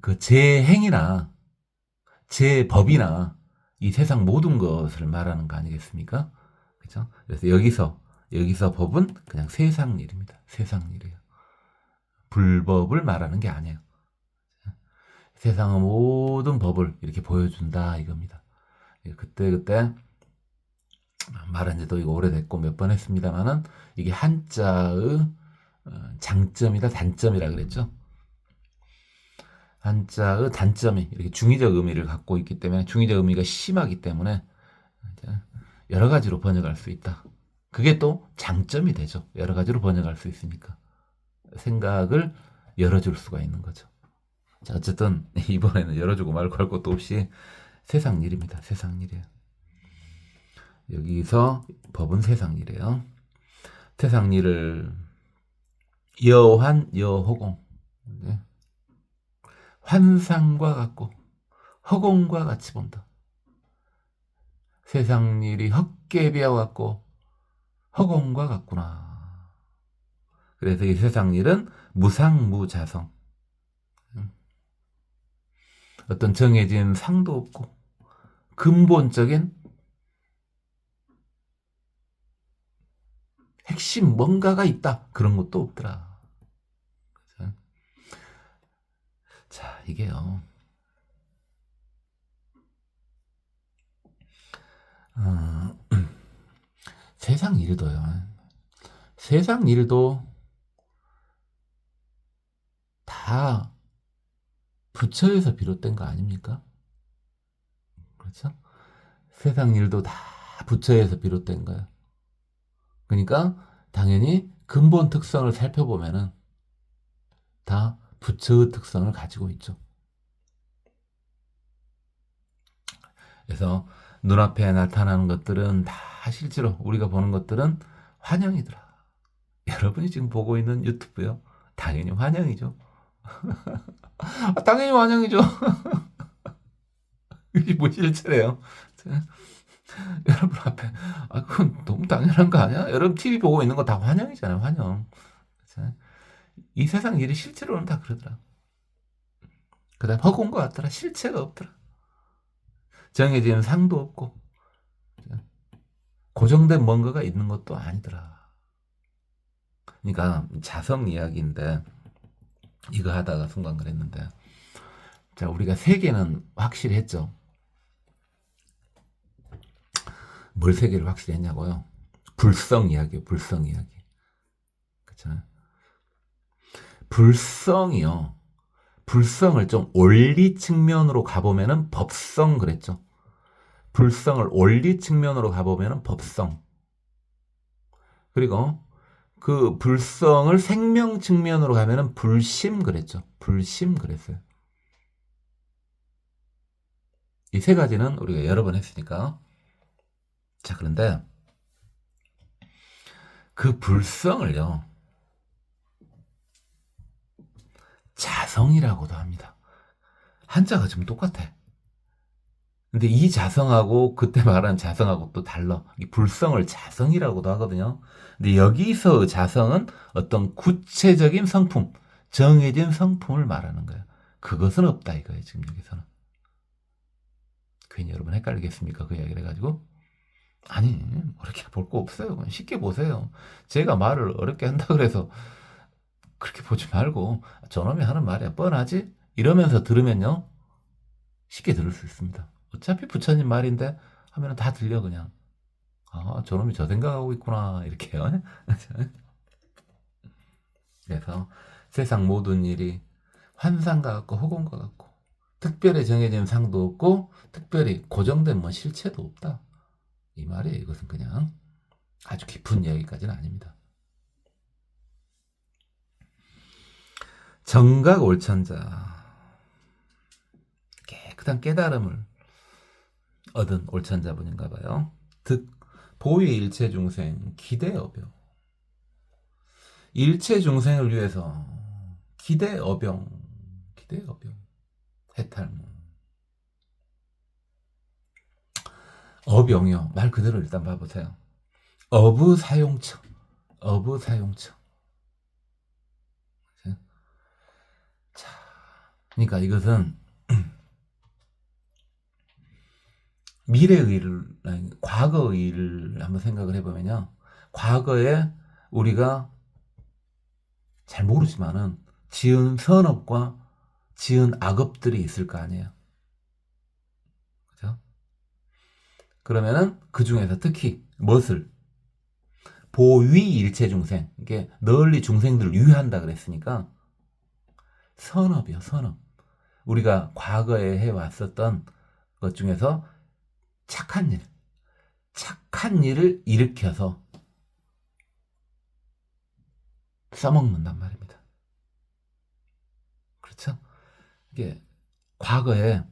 S1: 그 제행이나 제법이나 이 세상 모든 것을 말하는 거 아니겠습니까? 그죠? 그래서 여기서 법은 그냥 세상 일입니다. 세상 일이에요. 불법을 말하는 게 아니에요. 세상의 모든 법을 이렇게 보여준다 이겁니다. 그때 말한 지도 이거 오래됐고 몇 번 했습니다만은 이게 한자의 장점이다 단점이라 그랬죠. 한자의 단점이 이렇게 중의적 의미를 갖고 있기 때문에 중의적 의미가 심하기 때문에 여러 가지로 번역할 수 있다. 그게 또 장점이 되죠. 여러 가지로 번역할 수 있으니까 생각을 열어줄 수가 있는 거죠. 자, 어쨌든 이번에는 열어주고 말고 할 것도 없이 세상 일입니다. 세상 일이에요. 여기서 법은 세상 일이에요. 세상 일을 여환, 여호공, 네. 환상과 같고 허공과 같이 본다. 세상 일이 헛개비와 같고 허공과 같구나. 그래서 이 세상 일은 무상무자성. 어떤 정해진 상도 없고 근본적인 핵심 뭔가가 있다. 그런 것도 없더라. 그죠? 자, 이게요. 세상 일도요. 세상 일도 다 부처에서 비롯된 거 아닙니까? 그렇죠? 세상 일도 다 부처에서 비롯된 거예요. 그러니까 당연히 근본 특성을 살펴보면은 다 부처의 특성을 가지고 있죠. 그래서 눈앞에 나타나는 것들은 다 실제로 우리가 보는 것들은 환영이더라. 여러분이 지금 보고 있는 유튜브요. 당연히 환영이죠. 당연히 환영이죠. 이게 뭐 실체래요. 여러분 앞에, 그건 너무 당연한 거 아니야? 여러분 TV 보고 있는 거 다 환영이잖아요, 환영. 이 세상 일이 실제로는 다 그러더라. 그 다음 허구인 것 같더라. 실체가 없더라. 정해진 상도 없고, 고정된 뭔가가 있는 것도 아니더라. 그러니까 자성 이야기인데, 이거 하다가 순간 그랬는데, 자, 우리가 세계는 확실히 했죠. 뭘 세계를 확실히 했냐고요? 불성 이야기요, 불성 이야기. 그렇잖아요. 불성이요. 불성을 좀 원리 측면으로 가보면은 법성 그랬죠. 불성을 원리 측면으로 가보면은 법성. 그리고 그 불성을 생명 측면으로 가면은 불심 그랬죠. 불심 그랬어요. 이 세 가지는 우리가 여러 번 했으니까. 자, 그런데 그 불성을요, 자성이라고도 합니다. 한자가 좀 똑같아. 근데 이 자성하고 그때 말한 자성하고 또 달라. 이 불성을 자성이라고도 하거든요. 근데 여기서 자성은 어떤 구체적인 성품, 정해진 성품을 말하는 거예요. 그것은 없다 이거예요, 지금 여기서는. 괜히 여러분 헷갈리겠습니까? 그 이야기를 해가지고. 아니, 어렵게 볼 거 없어요. 그냥 쉽게 보세요. 제가 말을 어렵게 한다 그래서 그렇게 보지 말고 저놈이 하는 말이야 뻔하지? 이러면서 들으면요 쉽게 들을 수 있습니다. 어차피 부처님 말인데 하면 다 들려 그냥. 아, 저놈이 저 생각하고 있구나 이렇게요. 그래서 세상 모든 일이 환상과 같고 허공과 같고 특별히 정해진 상도 없고 특별히 고정된 뭐 실체도 없다. 이 말이에요. 이것은 그냥 아주 깊은 이야기까지는 아닙니다. 정각 옳천자, 깨끗한 깨달음을 얻은 옳천자분인가 봐요. 득 보위 일체 중생 기대어병, 일체 중생을 위해서 기대어병 해탈무. 어병이요. 말 그대로 일단 봐보세요. 어부사용처. 자, 그러니까 이것은 미래의 일을, 아니, 과거의 일을 한번 생각을 해보면요. 과거에 우리가 잘 모르지만은 지은 선업과 지은 악업들이 있을 거 아니에요. 그죠? 그러면은 그 중에서 특히 무엇을? 보위 일체 중생. 이게 널리 중생들을 유의한다 그랬으니까 선업이요, 선업. 우리가 과거에 해왔었던 것 중에서 착한 일을 일으켜서 써먹는단 말입니다. 그렇죠? 이게 과거에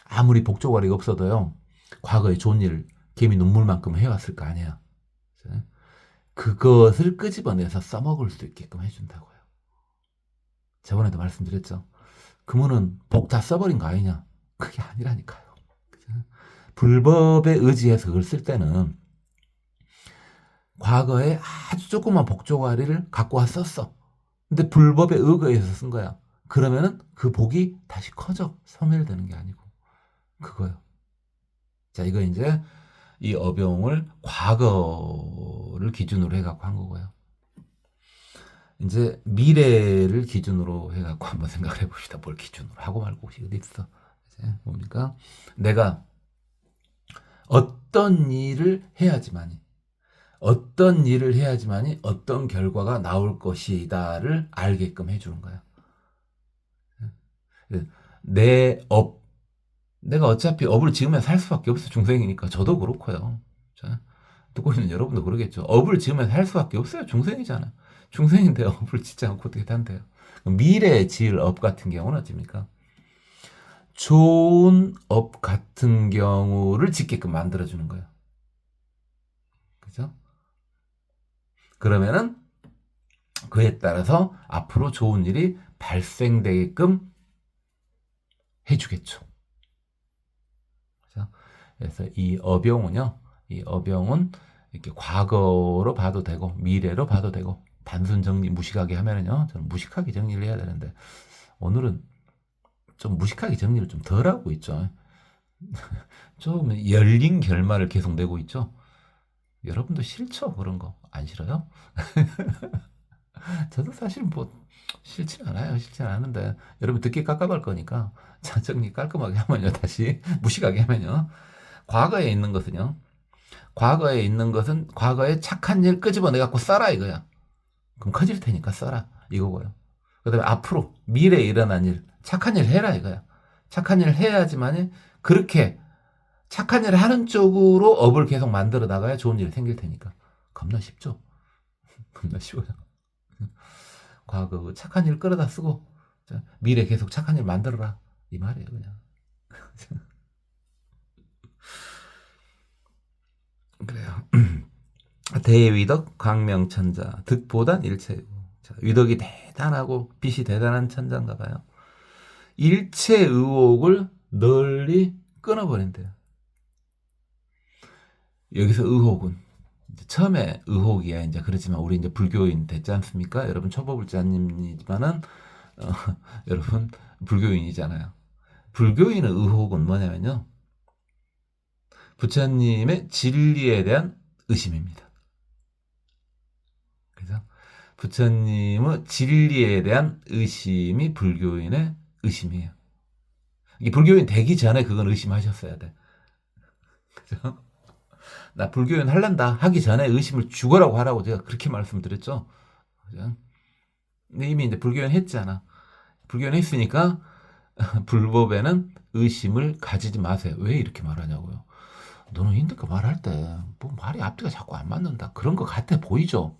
S1: 아무리 복조가리가 없어도요, 과거에 좋은 일을 개미 눈물만큼 해왔을 거 아니에요. 그것을 끄집어내서 써먹을 수 있게끔 해준다고요. 저번에도 말씀드렸죠. 그러면은 복 다 써버린 거 아니냐? 그게 아니라니까요. 불법에 의지해서 그걸 쓸 때는 과거에 아주 조그만 복조가리를 갖고 와 썼어. 근데 불법에 의거해서 쓴 거야. 그러면은 그 복이 다시 커져. 소멸되는 게 아니고. 그거요. 자, 이거 이제 이 어병을 과거를 기준으로 해갖고 한 거고요. 이제 미래를 기준으로 해갖고 한번 생각을 해봅시다. 뭘 기준으로 하고 말고 혹시 어디 있어? 이제 뭡니까? 내가 어떤 일을 해야지만이 어떤 결과가 나올 것이다를 알게끔 해주는 거야. 내가 어차피 업을 지으면 살 수밖에 없어. 중생이니까. 저도 그렇고요. 자, 듣고 있는 여러분도 그러겠죠. 업을 지으면 살 수밖에 없어요. 중생이잖아. 중생인데 업을 짓지 않고 어떻게 산대요. 미래에 지을 업 같은 경우는 어떻습니까? 좋은 업 같은 경우를 짓게끔 만들어주는 거예요. 그죠? 그러면은 그에 따라서 앞으로 좋은 일이 발생되게끔 해주겠죠. 그죠? 그래서 이 어병은요, 이 어병은 이렇게 과거로 봐도 되고 미래로 봐도 되고 단순 정리 무식하게 하면은요, 저는 무식하게 정리를 해야 되는데 오늘은 좀 무식하게 정리를 좀 덜 하고 있죠. 좀 열린 결말을 계속 내고 있죠. 여러분도 싫죠? 그런 거 안 싫어요? 저도 사실 뭐 싫진 않아요. 싫진 않은데 여러분 듣기 깝깝할 거니까 자 정리 깔끔하게 하면요. 다시 무식하게 하면요. 과거에 있는 것은요. 과거에 있는 것은 과거에 착한 일 끄집어내 갖고 써라 이거야. 그럼 커질 테니까 써라 이거고요. 그다음에 앞으로 미래에 일어난 일 착한 일 해라 이거야. 착한 일을 해야지만 그렇게 착한 일을 하는 쪽으로 업을 계속 만들어 나가야 좋은 일이 생길 테니까. 겁나 쉽죠? 겁나 쉬워요. 과거 그 착한 일 끌어다 쓰고 미래 계속 착한 일 만들어라 이 말이에요 그냥. 그래요. 대위덕 광명천자 득보단 일체. 자, 위덕이 대단하고 빛이 대단한 천자인가 봐요. 일체 의혹을 널리 끊어버린대요. 여기서 의혹은 처음에 의혹이야 이제 그렇지만 우리 이제 불교인 됐지 않습니까? 여러분 초보불자님이지만은 여러분 불교인이잖아요. 불교인의 의혹은 뭐냐면요. 부처님의 진리에 대한 의심입니다. 그죠? 부처님의 진리에 대한 의심이 불교인의 의심이에요. 이게 불교인 되기 전에 그건 의심하셨어야 돼. 그죠? 나 불교인 할란다 하기 전에 의심을 죽어라고 하라고 제가 그렇게 말씀드렸죠. 그죠? 근데 이미 이제 불교인 했잖아. 불교인 했으니까 불법에는 의심을 가지지 마세요. 왜 이렇게 말하냐고요. 너는 힘들게 말할 때 뭐 말이 앞뒤가 자꾸 안 맞는다. 그런 거 같아 보이죠?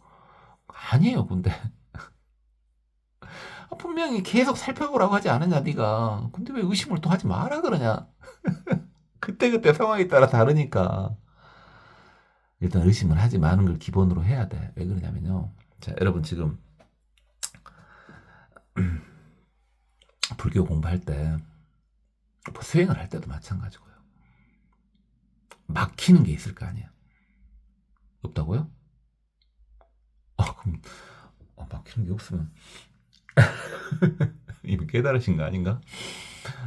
S1: 아니에요. 근데 분명히 계속 살펴보라고 하지 않았냐 네가. 근데 왜 의심을 또 하지 마라 그러냐. 그때그때 상황에 따라 다르니까. 일단 의심을 하지 마는 걸 기본으로 해야 돼. 왜 그러냐면요. 자, 여러분 지금 불교 공부할 때, 뭐 수행을 할 때도 마찬가지고요. 막히는 게 있을 거 아니에요. 없다고요? 그럼 막히는 게 없으면 이미 깨달으신 거 아닌가?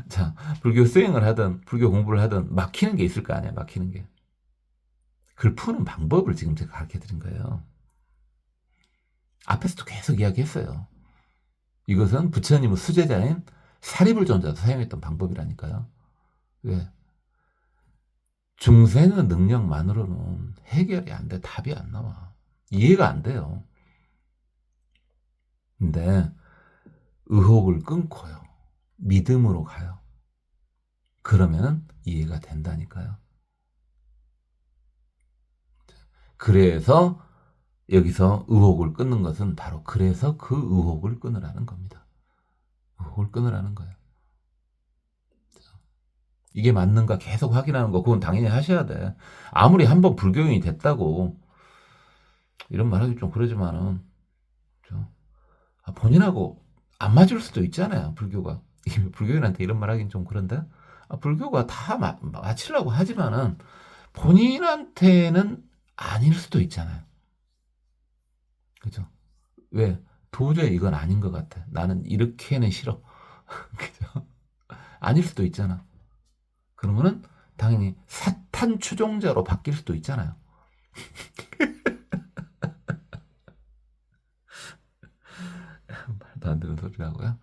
S1: 자, 불교 수행을 하든 불교 공부를 하든 막히는 게 있을 거 아니야. 막히는 게. 그걸 푸는 방법을 지금 제가 가르쳐 드린 거예요. 앞에서도 계속 이야기했어요. 이것은 부처님의 수제자인 사리불존자도 사용했던 방법이라니까요. 왜? 중생의 능력만으로는 해결이 안 돼. 답이 안 나와. 이해가 안 돼요. 근데 의혹을 끊고요. 믿음으로 가요. 그러면 이해가 된다니까요. 그래서 여기서 의혹을 끊는 것은 바로 그래서 그 의혹을 끊으라는 겁니다. 의혹을 끊으라는 거예요. 이게 맞는가 계속 확인하는 거 그건 당연히 하셔야 돼. 아무리 한번 불교인이 됐다고 이런 말하기 좀 그러지만은 본인하고 안 맞을 수도 있잖아요. 불교가. 불교인한테 이런 말하기는 좀 그런데 불교가 다 맞추려고 하지만은 본인한테는 아닐 수도 있잖아요. 그죠? 왜? 도저히 이건 아닌 것 같아. 나는 이렇게는 싫어. 그죠? 아닐 수도 있잖아. 그러면은 당연히 사탄 추종자로 바뀔 수도 있잖아요. 말도 안 되는 소리라고요.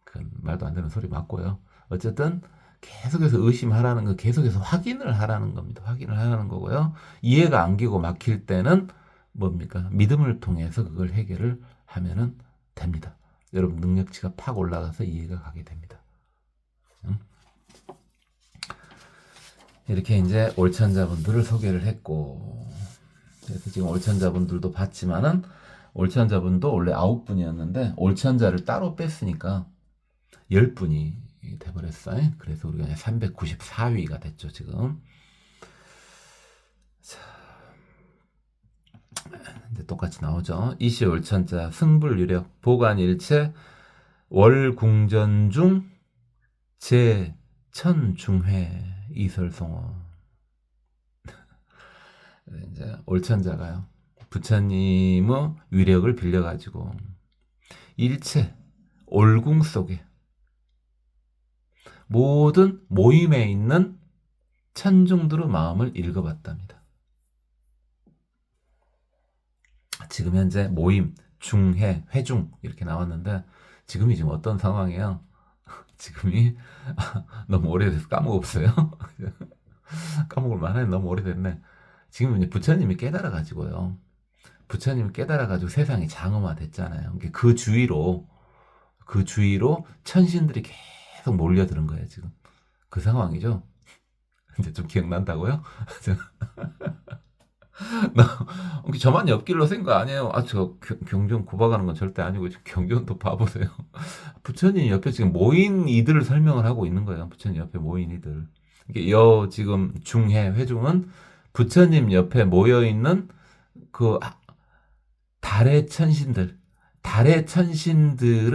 S1: 그 말도 안 되는 소리 맞고요. 어쨌든 계속해서 의심하라는 거, 계속해서 확인을 하라는 겁니다. 확인을 하라는 거고요. 이해가 안 가고 막힐 때는 뭡니까? 믿음을 통해서 그걸 해결을 하면은 됩니다. 여러분 능력치가 팍 올라가서 이해가 가게 됩니다. 응? 이렇게 이제 올천자분들을 소개를 했고, 그래서 지금 올천자분들도 봤지만은 올천자분도 원래 9분이었는데 올천자를 따로 뺐으니까 10분이 돼버렸어요. 그래서 우리가 394위가 됐죠, 지금. 자, 이제 똑같이 나오죠. 이시월천자, 승불유력, 보관일체, 월궁전중, 제천중회, 이설송어. 이제 올천자가요. 부처님의 위력을 빌려가지고 일체 올궁 속에 모든 모임에 있는 천중들의 마음을 읽어봤답니다. 지금 현재 모임, 중회, 회중 이렇게 나왔는데 지금이 지금 어떤 상황이에요? 지금이 너무 오래돼서 까먹었어요. 까먹을 만해. 너무 오래됐네. 지금 이제 부처님이 깨달아가지고요. 부처님이 깨달아가지고 세상이 장엄화 됐잖아요. 그 주위로 천신들이 계속 몰려드는 거예요, 지금. 그 상황이죠. 근데 좀 기억난다고요? 저만 옆길로 센 거 아니에요? 저 경전 구박하는 건 절대 아니고, 경전도 봐보세요. 부처님 옆에 지금 모인 이들을 설명을 하고 있는 거예요. 부처님 옆에 모인 이들. 지금 중해, 회중은 부처님 옆에 모여있는 그 달의 천신들의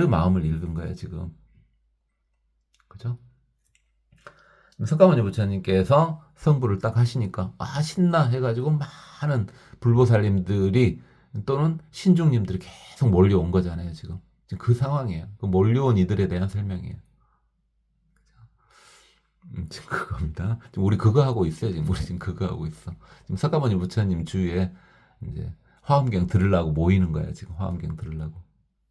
S1: 마음을 읽은 거예요, 지금. 그죠? 석가모니 부처님께서 성불을 딱 하시니까, 신나 해가지고 많은 불보살님들이 또는 신중님들이 계속 몰려온 거잖아요, 지금. 지금 그 상황이에요. 그 몰려온 이들에 대한 설명이에요. 지금 그겁니다. 지금 우리 그거 하고 있어요. 우리 지금 그거 하고 있어. 지금 석가모니 부처님 주위에 이제 화엄경 들으려고 모이는 거야. 지금 화엄경 들으려고.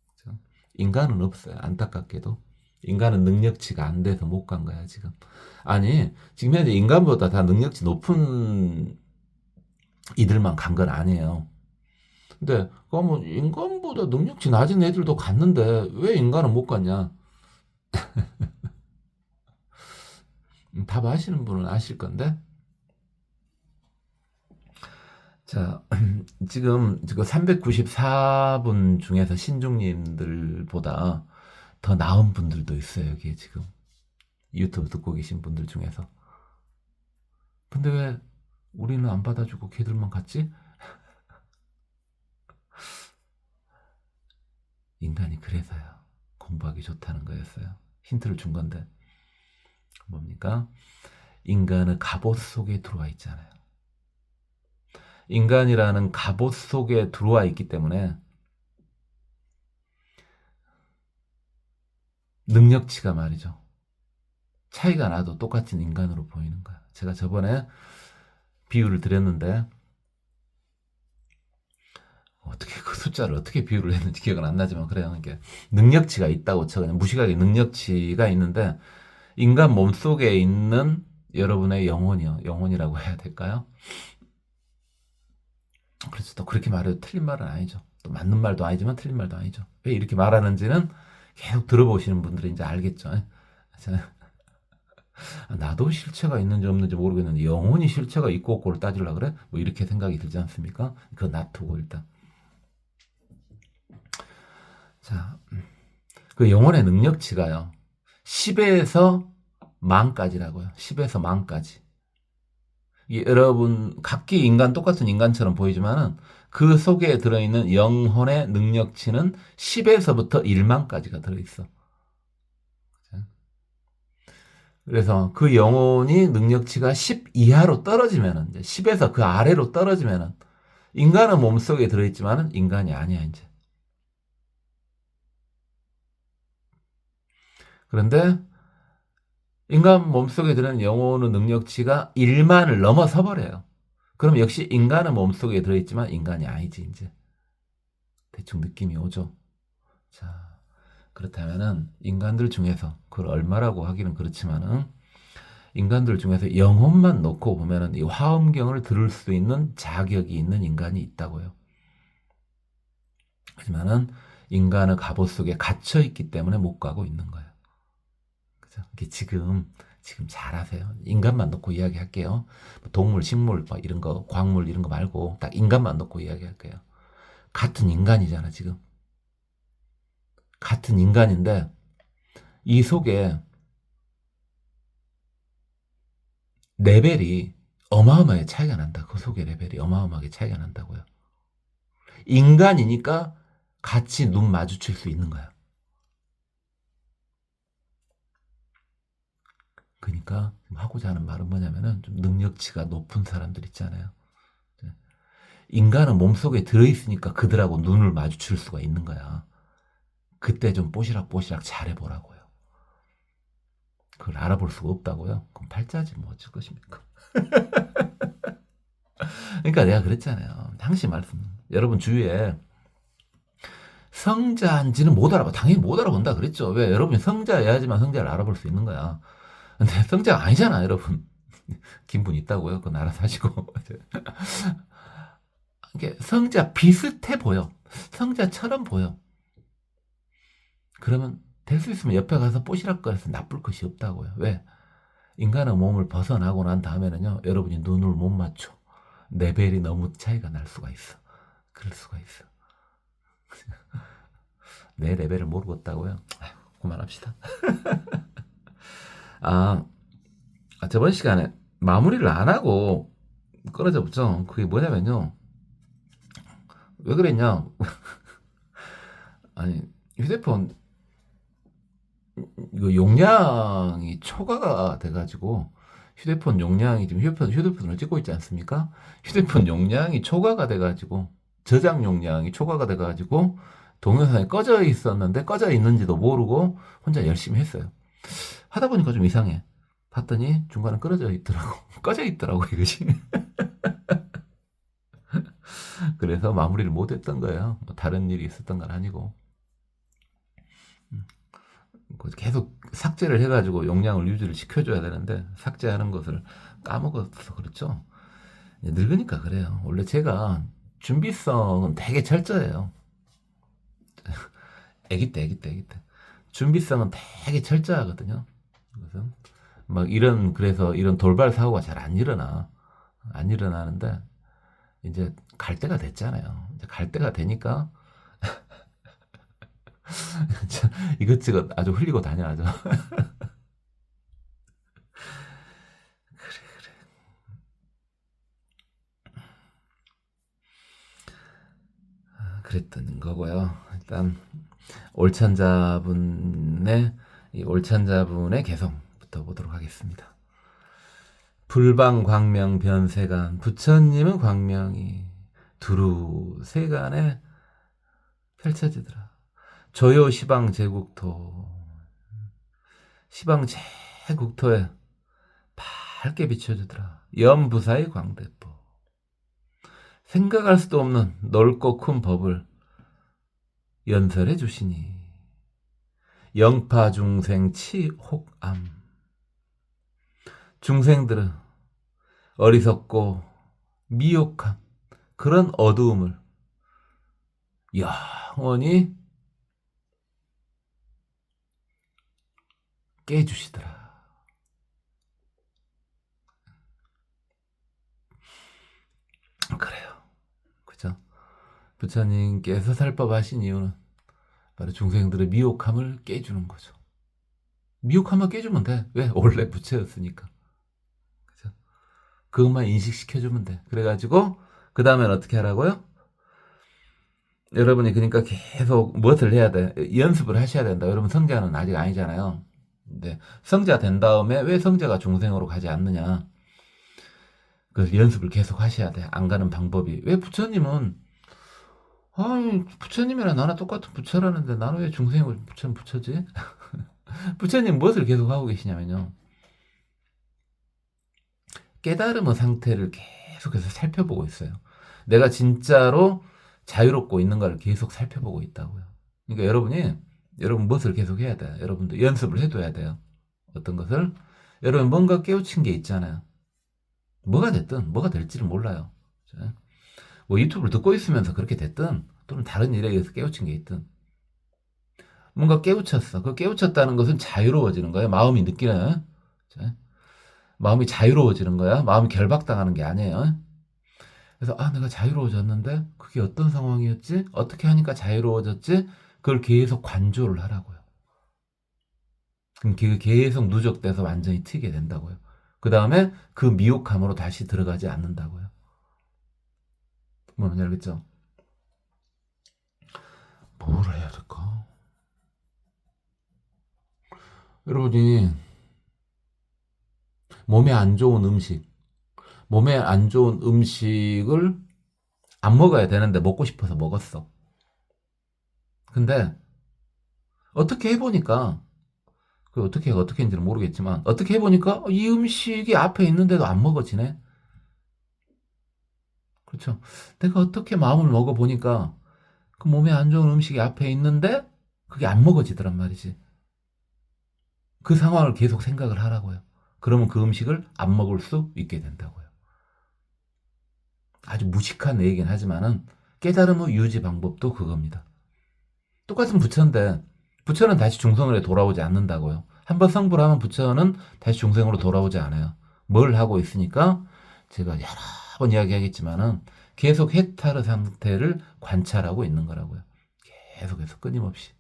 S1: 그렇죠? 인간은 없어요. 안타깝게도. 인간은 능력치가 안 돼서 못 간 거야, 지금. 아니, 지금 현재 인간보다 다 능력치 높은 이들만 간 건 아니에요. 근데, 그러면 인간보다 능력치 낮은 애들도 갔는데, 왜 인간은 못 갔냐? 답 아시는 분은 아실 건데. 자, 지금 394분 중에서 신중님들보다 더 나은 분들도 있어요, 여기에 지금. 유튜브 듣고 계신 분들 중에서. 근데 왜 우리는 안 받아주고 걔들만 갔지? 인간이 그래서요. 공부하기 좋다는 거였어요. 힌트를 준 건데. 뭡니까? 인간은 갑옷 속에 들어와 있잖아요. 인간이라는 갑옷 속에 들어와 있기 때문에 능력치가 말이죠. 차이가 나도 똑같은 인간으로 보이는 거야. 제가 저번에 비유를 드렸는데 어떻게 그 숫자를 어떻게 비유를 했는지 기억은 안 나지만 그래요. 이게 능력치가 있다고 쳐 그냥 무식하게 능력치가 있는데 인간 몸 속에 있는 여러분의 영혼이라고 해야 될까요? 그래서 또 그렇게 말해도 틀린 말은 아니죠. 또 맞는 말도 아니지만 틀린 말도 아니죠. 왜 이렇게 말하는지는 계속 들어보시는 분들이 이제 알겠죠. 나도 실체가 있는지 없는지 모르겠는데 영혼이 실체가 있고 없고를 따지려고 그래? 뭐 이렇게 생각이 들지 않습니까? 그거 놔두고 일단. 자, 그 영혼의 능력치가요. 10에서 만까지라고요. 10에서 만까지. 여러분 각기 인간 똑같은 인간처럼 보이지만은 그 속에 들어있는 영혼의 능력치는 10에서부터 1만까지가 들어있어. 그래서 그 영혼이 능력치가 10 이하로 떨어지면은 이제 10에서 그 아래로 떨어지면은 인간은 몸속에 들어있지만은 인간이 아니야 이제. 그런데 인간 몸속에 들어있는 영혼의 능력치가 1만을 넘어서 버려요. 그럼 역시 인간은 몸속에 들어있지만 인간이 아니지 이제. 대충 느낌이 오죠. 자, 그렇다면은 인간들 중에서 그걸 얼마라고 하기는 그렇지만은 인간들 중에서 영혼만 놓고 보면은 이 화엄경을 들을 수 있는 자격이 있는 인간이 있다고요. 하지만은 인간의 갑옷 속에 갇혀 있기 때문에 못 가고 있는 거예요. 그죠? 이게 지금 잘하세요. 인간만 놓고 이야기할게요. 동물, 식물, 뭐 이런 거, 광물 이런 거 말고 딱 인간만 놓고 이야기할게요. 같은 인간이잖아, 지금. 같은 인간인데 이 속에 레벨이 어마어마하게 차이가 난다. 그 속의 레벨이 어마어마하게 차이가 난다고요. 인간이니까 같이 눈 마주칠 수 있는 거야. 그러니까 하고자 하는 말은 뭐냐면은 좀 능력치가 높은 사람들 있잖아요. 인간은 몸속에 들어있으니까 그들하고 눈을 마주칠 수가 있는 거야. 그때 좀 뽀시락뽀시락 잘해보라고요. 그걸 알아볼 수가 없다고요? 그럼 팔자지 뭐 어쩔 것입니까? 그러니까 내가 그랬잖아요. 항시 말씀. 여러분 주위에 성자인지는 못 알아봐. 당연히 못 알아본다 그랬죠. 왜? 여러분이 성자여야지만 성자를 알아볼 수 있는 거야. 근데 성자가 아니잖아, 여러분. 긴분 있다고요? 그건 알아서 하시고. 이게 성자 비슷해 보여. 성자처럼 보여. 그러면 될 수 있으면 옆에 가서 뽀시락거려서 나쁠 것이 없다고요. 왜? 인간의 몸을 벗어나고 난 다음에는요, 여러분이 눈을 못 맞춰. 레벨이 너무 차이가 날 수가 있어. 그럴 수가 있어. 내 레벨을 모르겠다고요? 그만합시다. 저번 시간에 마무리를 안 하고 끊어져 붙죠. 그게 뭐냐면요. 왜 그랬냐? 아니, 휴대폰 이거 용량이 초과가 돼가지고 휴대폰 용량이 지금 휴대폰을 찍고 있지 않습니까? 휴대폰 용량이 초과가 돼가지고 저장 용량이 초과가 돼가지고 동영상이 꺼져 있었는데 꺼져 있는지도 모르고 혼자 열심히 했어요. 하다 보니까 좀 이상해. 봤더니 중간에 끊어져 있더라고. 꺼져 있더라고 이것이. 그래서 마무리를 못했던 거예요. 뭐 다른 일이 있었던 건 아니고. 계속 삭제를 해가지고 용량을 유지를 시켜줘야 되는데 삭제하는 것을 까먹어서 그렇죠. 늙으니까 그래요. 원래 제가 준비성은 되게 철저해요. 애기 때. 준비성은 되게 철저하거든요. 그래서 그래서 이런 돌발 사고가 잘 안 일어나는데 이제 갈 때가 됐잖아요. 이제 갈 때가 되니까 이것저것 아주 흘리고 다녀야죠. 그래. 그랬던 거고요. 일단 이 올찬자분의 개성부터 보도록 하겠습니다. 불방 광명 변세간 부처님의 광명이 두루 세간에 펼쳐지더라. 조요 시방 제국토 시방 제국토에 밝게 비춰주더라. 연부사의 광대법 생각할 수도 없는 넓고 큰 법을 연설해 주시니 영파 중생 치혹암 중생들은 어리석고 미혹한 그런 어두움을 영원히 깨주시더라. 그래요. 그죠? 부처님께서 살법하신 이유는 바로 중생들의 미혹함을 깨주는 거죠. 미혹함을 깨주면 돼. 왜? 원래 부처였으니까. 그죠? 그것만 인식시켜주면 돼. 그래가지고 그 다음엔 어떻게 하라고요? 여러분이 그러니까 계속 무엇을 해야 돼? 연습을 하셔야 된다. 여러분 성자는 아직 아니잖아요. 근데 성자 된 다음에 왜 성자가 중생으로 가지 않느냐? 그래서 연습을 계속 하셔야 돼. 안 가는 방법이. 왜 부처님은 아니 부처님이랑 나랑 똑같은 부처라는데 나는 왜 중생을 부처지? 부처님 무엇을 계속 하고 계시냐면요. 깨달음의 상태를 계속해서 살펴보고 있어요. 내가 진짜로 자유롭고 있는가를 계속 살펴보고 있다고요. 그러니까 여러분 무엇을 계속 해야 돼요? 여러분도 연습을 해둬야 돼요. 어떤 것을? 여러분 뭔가 깨우친 게 있잖아요. 뭐가 됐든 뭐가 될지를 몰라요. 뭐 유튜브를 듣고 있으면서 그렇게 됐든 또는 다른 일에 의해서 깨우친 게 있든 뭔가 깨우쳤어. 그 깨우쳤다는 것은 자유로워지는 거예요. 마음이 느끼는 마음이 자유로워지는 거야. 마음이 결박당하는 게 아니에요. 그래서 내가 자유로워졌는데 그게 어떤 상황이었지? 어떻게 하니까 자유로워졌지? 그걸 계속 관조를 하라고요. 그럼 계속 누적돼서 완전히 튀게 된다고요. 그 다음에 그 미혹함으로 다시 들어가지 않는다고요. 뭔지 알겠죠? 뭘 해야 될까? 여러분이 몸에 안 좋은 음식을 안 먹어야 되는데 먹고 싶어서 먹었어. 근데 어떻게 해보니까 어떻게 했는지는 모르겠지만 어떻게 해보니까 이 음식이 앞에 있는데도 안 먹어지네. 그렇죠. 내가 어떻게 마음을 먹어보니까 그 몸에 안 좋은 음식이 앞에 있는데 그게 안 먹어지더란 말이지. 그 상황을 계속 생각을 하라고요. 그러면 그 음식을 안 먹을 수 있게 된다고요. 아주 무식한 얘기긴 하지만은 깨달음의 유지 방법도 그겁니다. 똑같은 부처인데 부처는 다시 중생으로 돌아오지 않는다고요. 한번 성불 하면 부처는 다시 중생으로 돌아오지 않아요. 뭘 하고 있으니까 제가 여러 번 이야기하겠지만은 계속 해탈의 상태를 관찰하고 있는 거라고요. 계속해서 끊임없이.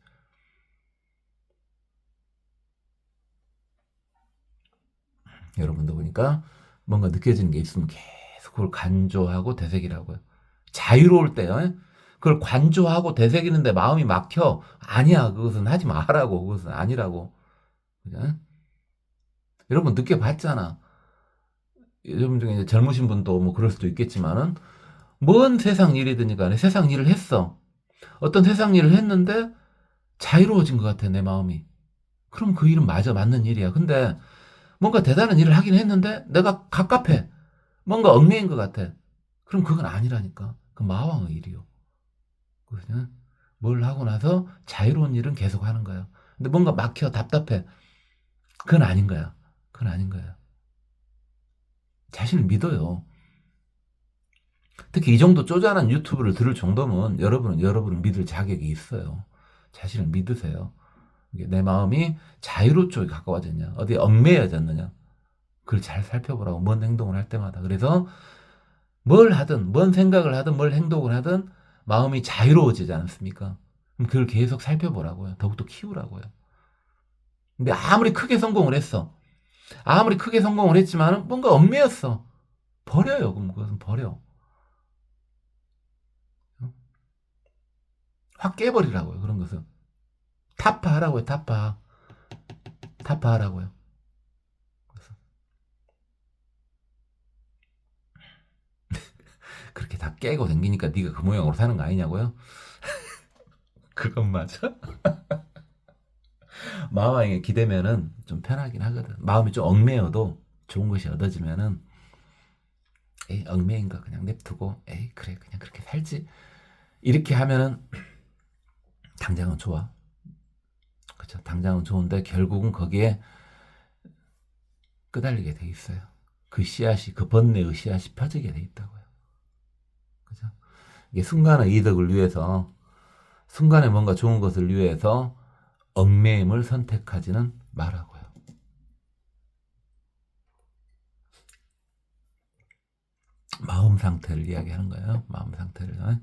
S1: 여러분도 보니까 뭔가 느껴지는 게 있으면 계속 그걸 간조하고 되새기라고요. 자유로울 때요. 그걸 관조하고 되새기는데 마음이 막혀. 아니야. 그것은 하지 마라고. 그것은 아니라고. 그죠? 여러분 느껴봤잖아. 여러분 중에 이제 젊으신 분도 뭐 그럴 수도 있겠지만은 뭔 세상 일이든지 간에 세상 일을 했어. 어떤 세상 일을 했는데 자유로워진 것 같아, 내 마음이. 그럼 그 일은 맞는 일이야. 근데 뭔가 대단한 일을 하긴 했는데 내가 갑갑해. 뭔가 얽매인 것 같아. 그럼 그건 아니라니까. 그 마왕의 일이요. 그냥 뭘 하고 나서 자유로운 일은 계속 하는 거야. 근데 뭔가 막혀, 답답해. 그건 아닌 거야. 그건 아닌 거야. 자신을 믿어요. 특히 이 정도 쪼잔한 유튜브를 들을 정도면 여러분을 믿을 자격이 있어요. 자신을 믿으세요. 내 마음이 자유로 쪽에 가까워졌냐, 어디에 얽매여졌느냐, 그걸 잘 살펴보라고, 뭔 행동을 할 때마다. 그래서 뭘 하든, 뭔 생각을 하든, 뭘 행동을 하든 마음이 자유로워지지 않습니까? 그럼 그걸 계속 살펴보라고요. 더욱더 키우라고요. 근데 아무리 크게 성공을 했어. 아무리 크게 성공을 했지만 뭔가 얽매였어. 버려요. 그럼 그것은 버려. 확 깨버리라고요. 그런 것은. 타파하라고요. 타파하라고요. 그래서 그렇게 다 깨고 댕기니까 네가 그 모양으로 사는 거 아니냐고요? 그건 맞아. 마음에 기대면은 좀 편하긴 하거든. 마음이 좀 얽매여도 좋은 것이 얻어지면은 에이 얽매인 거 그냥 냅두고 에이 그래 그냥 그렇게 살지. 이렇게 하면은 당장은 좋아. 그렇죠. 당장은 좋은데 결국은 거기에 끄달리게 돼 있어요. 그 씨앗이 그 번뇌의 씨앗이 펴지게 돼 있다고요. 그죠? 이게 순간의 이득을 위해서 순간에 뭔가 좋은 것을 위해서 얽매임을 선택하지는 말라고요. 마음 상태를 이야기하는 거예요. 마음 상태를.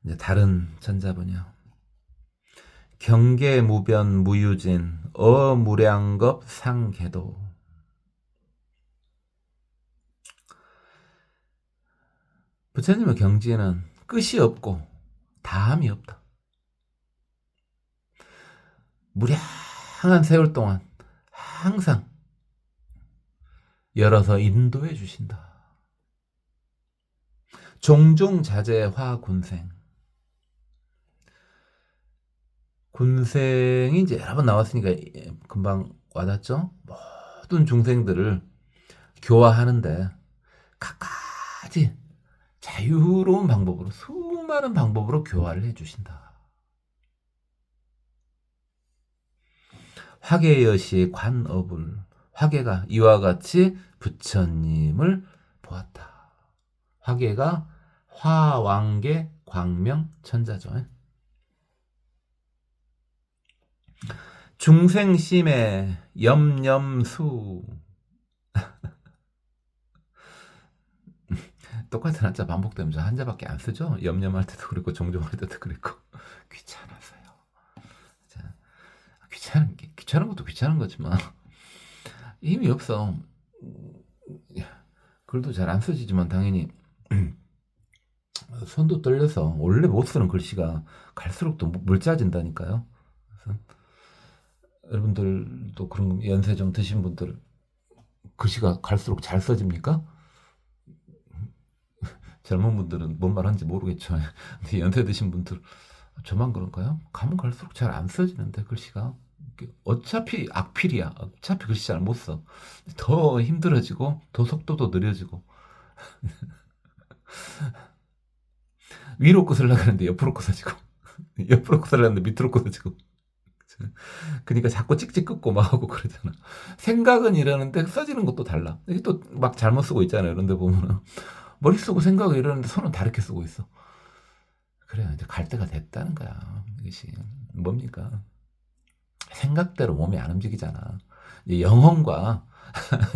S1: 이제 다른 천자분이요. 경계무변 무유진 어무량겁 상계도. 부처님의 경지는 끝이 없고 다함이 없다. 무량한 세월 동안 항상 열어서 인도해 주신다. 종종 자제 화군생. 군생이 이제 여러 번 나왔으니까 금방 와닿죠? 모든 중생들을 교화하는데 갖가지 자유로운 방법으로 수많은 방법으로 교화를 해주신다. 화계여시 관업을 화계가 이와 같이 부처님을 보았다. 화계가 화왕계 광명 천자죠. 중생심의 염염수. 똑같은 한자 반복되면 저 한자밖에 안 쓰죠. 염염할 때도 그랬고 종종할 때도 그랬고 귀찮아서요. 자, 귀찮은 것도 귀찮은 거지만 힘이 없어. 글도 잘 안 써지지만 당연히 손도 떨려서 원래 못 쓰는 글씨가 갈수록 또 물짜진다니까요. 그래서 여러분들도 그런 연세 좀 드신 분들 글씨가 갈수록 잘 써집니까? 젊은 분들은 뭔 말하는지 모르겠죠. 근데 연세 드신 분들 저만 그런가요? 가면 갈수록 잘 안 써지는데 글씨가 어차피 악필이야. 어차피 글씨 잘 못 써. 더 힘들어지고 더 속도도 느려지고 위로 거 쓰려고 하는데 옆으로 거 써지고 옆으로 거 쓰려고 하는데 밑으로 거 써지고 그러니까 자꾸 찍찍 끊고 막 하고 그러잖아. 생각은 이러는데 써지는 것도 달라. 이게 또 막 잘못 쓰고 있잖아요. 이런 데 보면은 머리 쓰고 생각을 이러는데 손은 다르게 쓰고 있어. 그래 이제 갈 때가 됐다는 거야. 이것이 뭡니까? 생각대로 몸이 안 움직이잖아. 이제 영혼과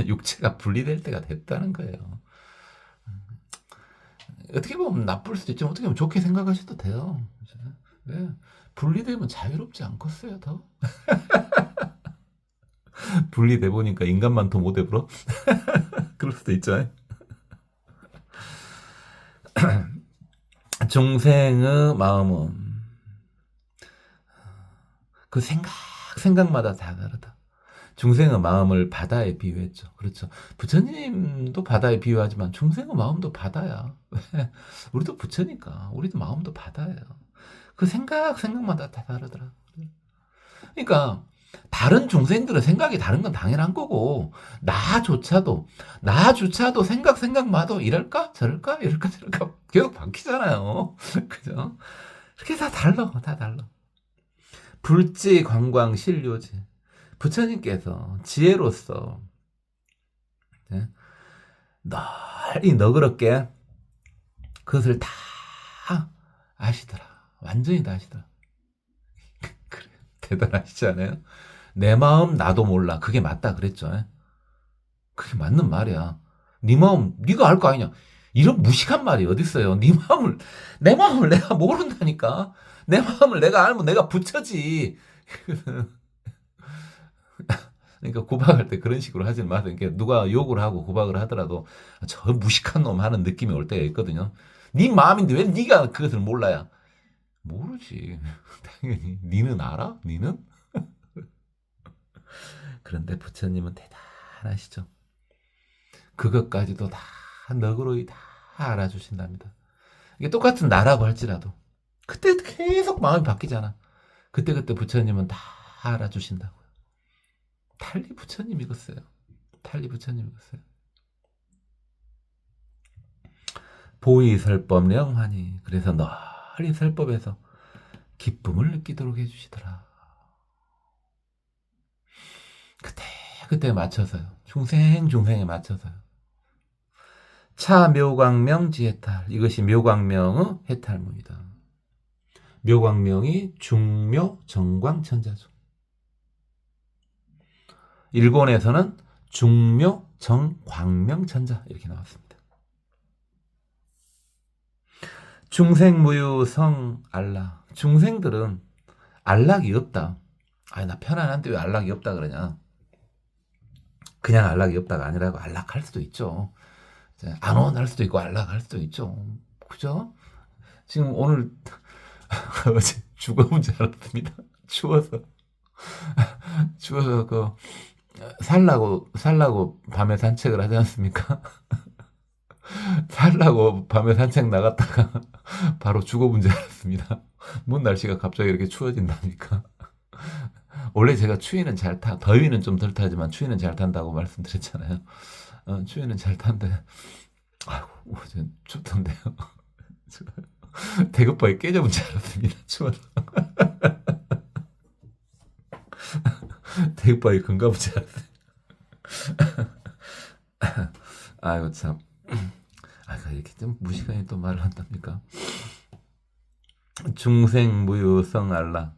S1: 육체가 분리될 때가 됐다는 거예요. 어떻게 보면 나쁠 수도 있지만 어떻게 보면 좋게 생각하셔도 돼요. 왜? 분리되면 자유롭지 않겠어요, 더? 분리돼 보니까 인간만 더 못해 불어? 그럴 수도 있죠. 중생의 마음은 그 생각마다 다 다르다. 중생의 마음을 바다에 비유했죠. 그렇죠. 부처님도 바다에 비유하지만 중생의 마음도 바다야. 우리도 부처니까 우리도 마음도 바다예요. 그 생각마다 다 다르더라. 그러니까 다른 중생들은 생각이 다른 건 당연한 거고 나조차도 생각마다 이럴까 저럴까 이럴까 저럴까 계속 바뀌잖아요. 그죠? 그렇게 다 달라. 불지 관광 실료지. 부처님께서 지혜로서 널리 너그럽게 그것을 다 아시더라. 완전히 다 아시더라. 그래, 대단하시지 않아요? 내 마음 나도 몰라. 그게 맞다 그랬죠. 그게 맞는 말이야. 네 마음 네가 알 거 아니냐. 이런 무식한 말이 어디 있어요. 내 마음을 내가 모른다니까. 내 마음을 내가 알면 내가 부처지. 그러니까 구박할 때 그런 식으로 하지 마세요. 그러니까 누가 욕을 하고 구박을 하더라도 저 무식한 놈 하는 느낌이 올 때가 있거든요. 네 마음인데 왜 네가 그것을 몰라야? 모르지. 당연히. 니는 알아? 니는? 그런데 부처님은 대단하시죠. 그것까지도 다 너그러이 다 알아주신답니다. 이게 똑같은 나라고 할지라도 그때 계속 마음이 바뀌잖아. 그때 부처님은 다 알아주신다고요. 탈리 부처님이겠어요. 보이설법 영하니 그래서 널리 설법에서 기쁨을 느끼도록 해주시더라. 그때 맞춰서요. 중생에 맞춰서요. 차 묘광명 지해탈 이것이 묘광명의 해탈문이다. 묘광명이 중묘 정광 천자죠. 일본에서는 중묘 정광명 천자 이렇게 나왔습니다. 중생무유 알라. 중생들은 안락이 없다. 나 편안한데 왜 안락이 없다 그러냐. 그냥 안락이 없다가 아니라고 안락할 수도 있죠. 안온할 수도 있고 안락할 수도 있죠. 그죠? 지금 오늘 어제 죽어본 줄 알았습니다. 추워서 살라고 밤에 산책을 하지 않습니까? 살라고 밤에 산책 나갔다가 바로 죽어본 줄 알았습니다. 뭔 날씨가 갑자기 이렇게 추워진답니까? 원래 제가 더위는 좀 덜 타지만 추위는 잘 탄다고 말씀드렸잖아요. 추위는 잘 탄데, 아이고, 어제 춥던데요. 대급바에 깨져본 줄 알았습니다. 추워서. 대급바에 건가본 줄 알았어요. 아이고, 참. 이렇게 좀 무식하게 또 말을 한답니까? 중생무유성 안락.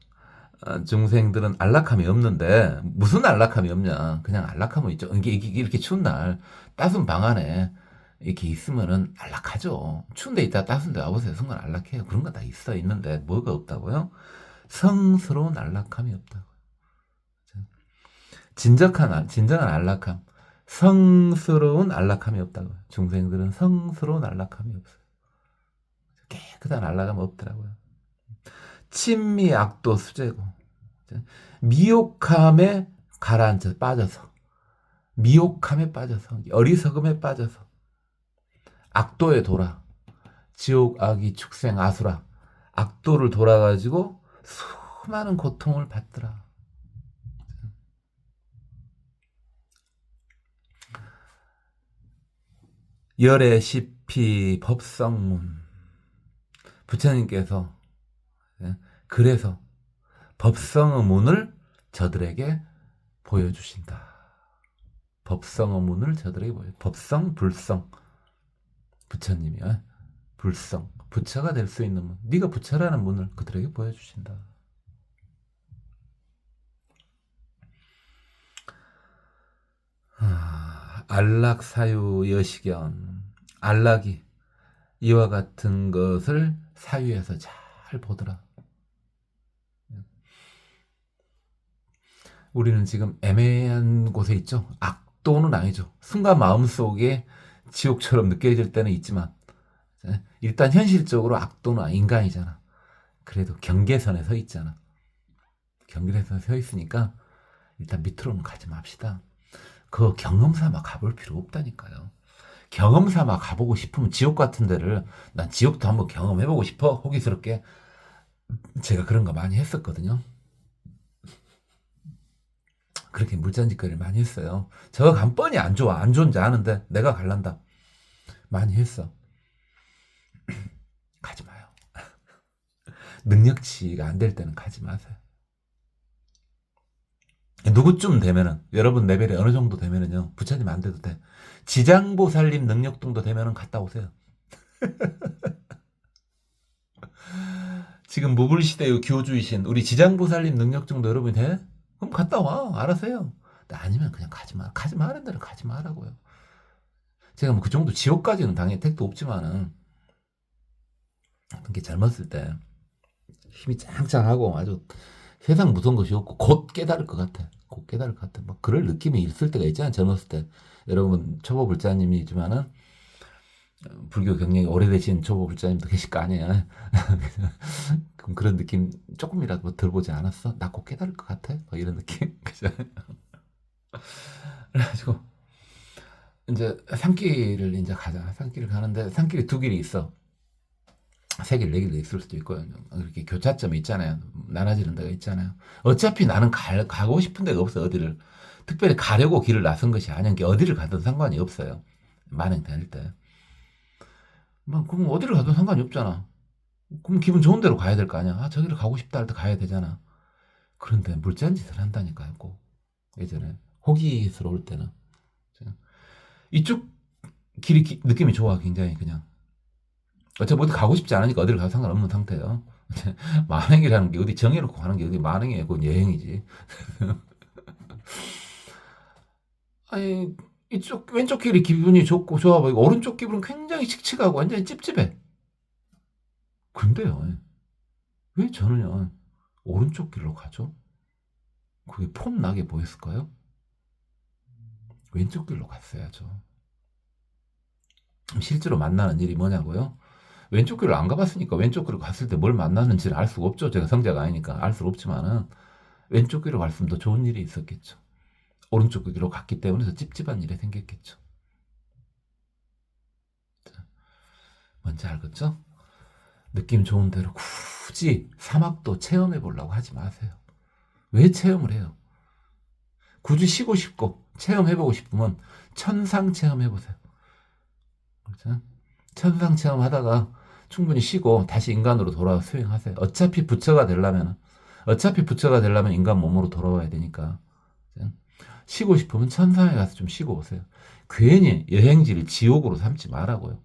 S1: 중생들은 안락함이 없는데 무슨 안락함이 없냐? 그냥 안락함은 있죠. 이렇게 추운 날 따뜻한 방 안에 이렇게 있으면은 안락하죠. 추운데 있다 따뜻한데 와보세요. 순간 안락해요. 그런 거 다 있는데 뭐가 없다고요? 성스러운 안락함이 없다고요. 진정한 안락함. 성스러운 안락함이 없다고요. 중생들은 성스러운 안락함이 없어요. 깨끗한 안락함 없더라고요. 친미 악도 수재고 미혹함에 가라앉아 빠져서 미혹함에 빠져서 어리석음에 빠져서 악도에 돌아 지옥 악이 축생 아수라 악도를 돌아가지고 수많은 고통을 받더라. 열애 시피 법성문 부처님께서 그래서 법성의 문을 저들에게 보여주신다. 법성의 문을 저들에게 법성, 불성. 부처님이야. 불성. 부처가 될 수 있는 문. 네가 부처라는 문을 그들에게 보여주신다. 안락사유 여시견. 안락이 이와 같은 것을 사유에서 잘 보더라. 우리는 지금 애매한 곳에 있죠. 악도는 아니죠. 순간 마음속에 지옥처럼 느껴질 때는 있지만 일단 현실적으로 악도는 인간이잖아. 그래도 경계선에 서 있잖아. 경계선에 서 있으니까 일단 밑으로는 가지 맙시다. 그거 경험 삼아 가볼 필요 없다니까요. 경험 삼아 가보고 싶으면 지옥 같은 데를 난 지옥도 한번 경험해보고 싶어. 호기스럽게. 제가 그런 거 많이 했었거든요. 그렇게 물잔짓거리를 많이 했어요. 저 간뻔히 안 좋아. 안 좋은지 아는데 내가 갈란다. 많이 했어. 가지 마요. 능력치가 안 될 때는 가지 마세요. 누구쯤 되면은 여러분 레벨이 어느 정도 되면은요. 부처님 안 돼도 돼. 지장보살님 능력 정도 되면은 갔다 오세요. 지금 무불시대의 교주이신 우리 지장보살님 능력 정도 여러분이 돼? 그럼 갔다 와. 알아서 해요. 아니면 그냥 가지 마. 가지 마라는 데는 가지 마라고요. 제가 뭐 그 정도 지옥까지는 당연히 택도 없지만은 이렇게 젊었을 때 힘이 짱짱하고 아주 세상 무서운 것이 없고 곧 깨달을 것 같아. 곧 깨달을 것 같아. 뭐 그럴 느낌이 있을 때가 있잖아요. 젊었을 때. 여러분 초보 불자님이지만은 불교 경력이 오래되신 초보 불자님도 계실 거 아니에요. 그럼 그런 느낌 조금이라도 들어보지 않았어? 나 곧 깨달을 것 같아? 뭐 이런 느낌? 그래가지고 이제 산길을 이제 가자. 산길을 가는데 산길이 두 길이 있어. 세 길, 네 길도 있을 수도 있고요. 이렇게 교차점이 있잖아요. 나눠지는 데가 있잖아요. 어차피 나는 가고 싶은 데가 없어, 어디를. 특별히 가려고 길을 나선 것이 아니니까 어디를 가든 상관이 없어요. 만행 다닐 때. 그럼 어디를 가든 상관이 없잖아. 그럼 기분 좋은 데로 가야 될 거 아니야. 아, 저기를 가고 싶다 할 때 가야 되잖아. 그런데 물잔짓을 한다니까요, 꼭. 예전에. 호기스러울 때는. 이쪽 길이 느낌이 좋아, 굉장히 그냥. 어차피 어디 가고 싶지 않으니까 어디를 가도 상관없는 상태예요. 만행이라는 게 어디 정해놓고 가는 게 어디 만행이에요. 그건 여행이지. 아니, 이쪽 왼쪽 길이 기분이 좋고 좋아 보이고 오른쪽 길은 굉장히 칙칙하고 완전히 찝찝해. 근데요, 왜 저는요 오른쪽 길로 가죠? 그게 폼 나게 보였을까요? 왼쪽 길로 갔어야죠. 실제로 만나는 일이 뭐냐고요? 왼쪽 길을 안 가봤으니까 왼쪽 길을 갔을 때 뭘 만나는지를 알 수가 없죠. 제가 성자가 아니니까 알 수가 없지만은 왼쪽 길로 갔으면 더 좋은 일이 있었겠죠. 오른쪽 길로 갔기 때문에 더 찝찝한 일이 생겼겠죠. 뭔지 알겠죠? 느낌 좋은 대로 굳이 사막도 체험해 보려고 하지 마세요. 왜 체험을 해요? 굳이 쉬고 싶고 체험해보고 싶으면 천상 체험해보세요. 그렇죠? 천상 체험하다가 충분히 쉬고 다시 인간으로 돌아와 수행하세요. 어차피 부처가 되려면 인간 몸으로 돌아와야 되니까. 쉬고 싶으면 천상에 가서 좀 쉬고 오세요. 괜히 여행지를 지옥으로 삼지 말라고요.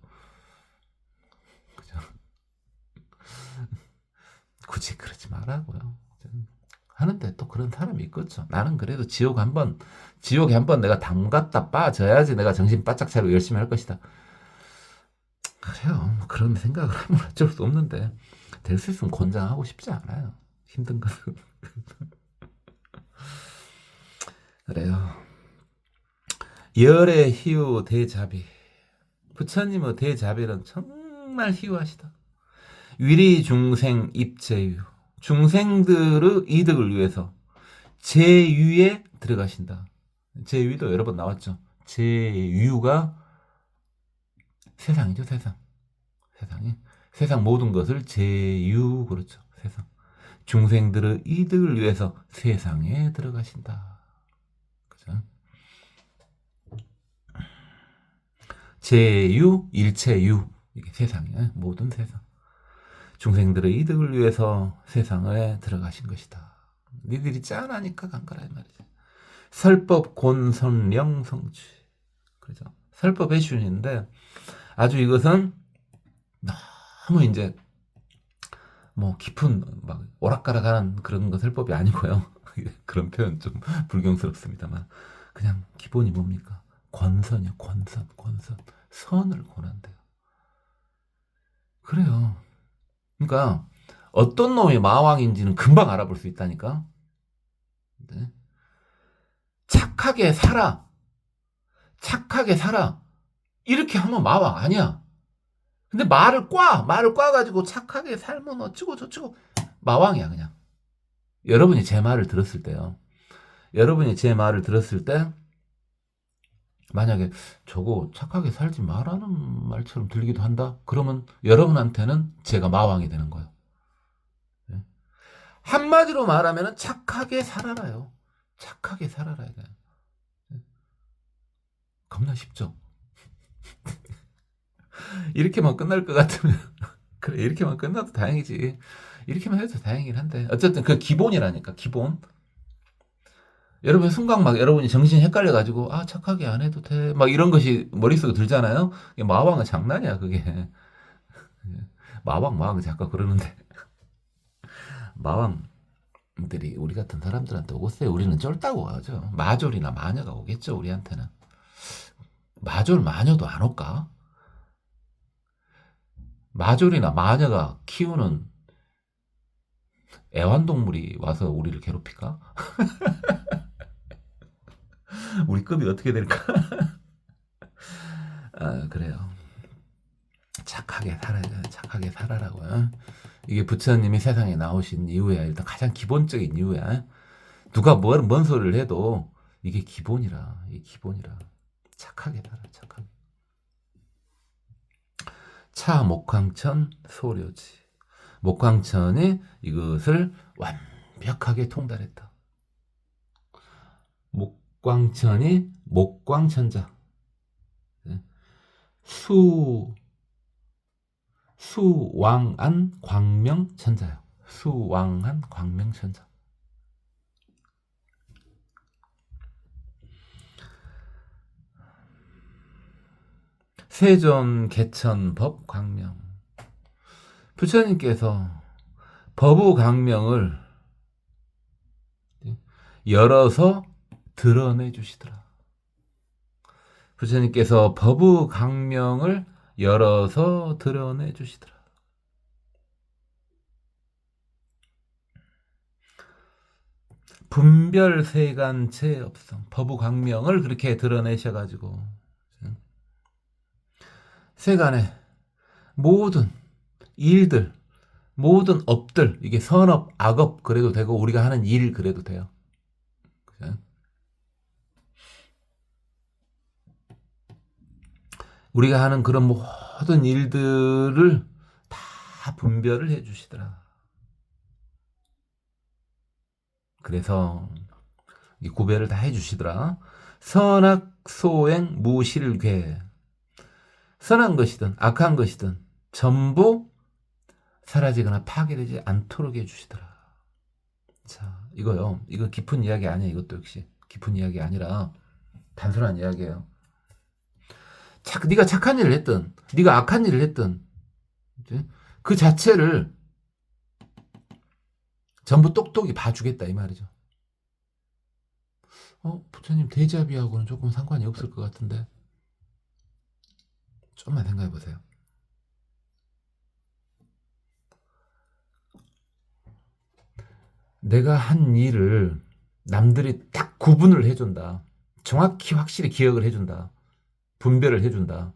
S1: 그죠? 굳이 그러지 말라고요. 하는데 또 그런 사람이 있겠죠. 나는 그래도 지옥에 한번 내가 담갔다 빠져야지 내가 정신 바짝 차리고 열심히 할 것이다. 그래요. 뭐 그런 생각을 하면 어쩔 수 없는데 될 수 있으면 권장하고 싶지 않아요. 힘든 것은. 그래요. 열의 희우 대자비. 부처님의 대자비는 정말 희우하시다. 위리 중생 입제유. 중생들의 이득을 위해서 제유에 들어가신다. 제유도 여러 번 나왔죠. 제유가 세상이죠, 세상. 세상이. 세상 모든 것을 제유, 그렇죠. 세상. 중생들의 이득을 위해서 세상에 들어가신다. 그죠? 제유, 일체유. 이게 세상이에요. 모든 세상. 중생들의 이득을 위해서 세상에 들어가신 것이다. 니들이 짠하니까 간 거라 이 말이지. 설법 곤선령 성취. 그렇죠. 설법의 준인데 아주 이것은 너무 이제 뭐 깊은 막 오락가락하는 그런 거 설법이 아니고요. 그런 표현 좀 불경스럽습니다만 그냥 기본이 뭡니까? 권선이요. 권선. 선을 권한대요. 그래요. 그러니까 어떤 놈이 마왕인지는 금방 알아볼 수 있다니까. 네. 착하게 살아. 착하게 살아. 이렇게 하면 마왕 아니야. 근데 말을 꽈가지고 착하게 살면 어쩌고 저쩌고 마왕이야 그냥. 여러분이 제 말을 들었을 때요. 여러분이 제 말을 들었을 때 만약에 저거 착하게 살지 말라는 말처럼 들리기도 한다. 그러면 여러분한테는 제가 마왕이 되는 거예요. 네? 한마디로 말하면 착하게 살아라요. 착하게 살아라 이거야. 겁나 쉽죠. 이렇게만 끝날 것 같으면 그래 이렇게만 끝나도 다행이지. 이렇게만 해도 다행이긴 한데 어쨌든 그 기본이라니까 기본. 여러분 순간 막 여러분이 정신이 헷갈려가지고 아 착하게 안 해도 돼 막 이런 것이 머릿속에 들잖아요. 마왕은 장난이야 그게. 마왕 자꾸 그러는데 마왕들이 우리 같은 사람들한테 오겠어요. 우리는 쫄다고 하죠. 마졸이나 마녀가 오겠죠 우리한테는. 마졸 마녀도 안 올까? 마졸이나 마녀가 키우는 애완동물이 와서 우리를 괴롭힐까? 우리 급이 어떻게 될까? 아, 그래요. 착하게 살아라고요. 이게 부처님이 세상에 나오신 이유야. 일단 가장 기본적인 이유야. 누가 뭔 소리를 해도 이게 기본이라. 착하게 살아, 착하게. 차 목황천 소료지. 목황천이 이것을 완벽하게 통달했다. 목광천이 목광천자. 수왕안 광명천자요. 수왕한 광명천자. 세존 개천 법 광명. 부처님께서 법의 광명을 열어서 드러내 주시더라. 부처님께서 법의 광명을 열어서 드러내 주시더라. 분별세간체 없성. 법의 광명을 그렇게 드러내셔가지고 세간의 모든 일들, 모든 업들, 이게 선업, 악업 그래도 되고 우리가 하는 일 그래도 돼요. 그죠? 우리가 하는 그런 모든 일들을 다 분별을 해주시더라. 그래서 이 구별을 다 해주시더라. 선악 소행 무실괴. 선한 것이든 악한 것이든 전부 사라지거나 파괴되지 않도록 해주시더라. 자, 이거요. 이거 깊은 이야기 아니야. 이것도 역시 깊은 이야기 아니라 단순한 이야기예요. 네가 착한 일을 했든 네가 악한 일을 했든 그 자체를 전부 똑똑히 봐주겠다 이 말이죠. 부처님 대자비하고는 조금 상관이 없을 것 같은데 좀만 생각해 보세요. 내가 한 일을 남들이 딱 구분을 해준다. 정확히 확실히 기억을 해준다. 분별을 해준다.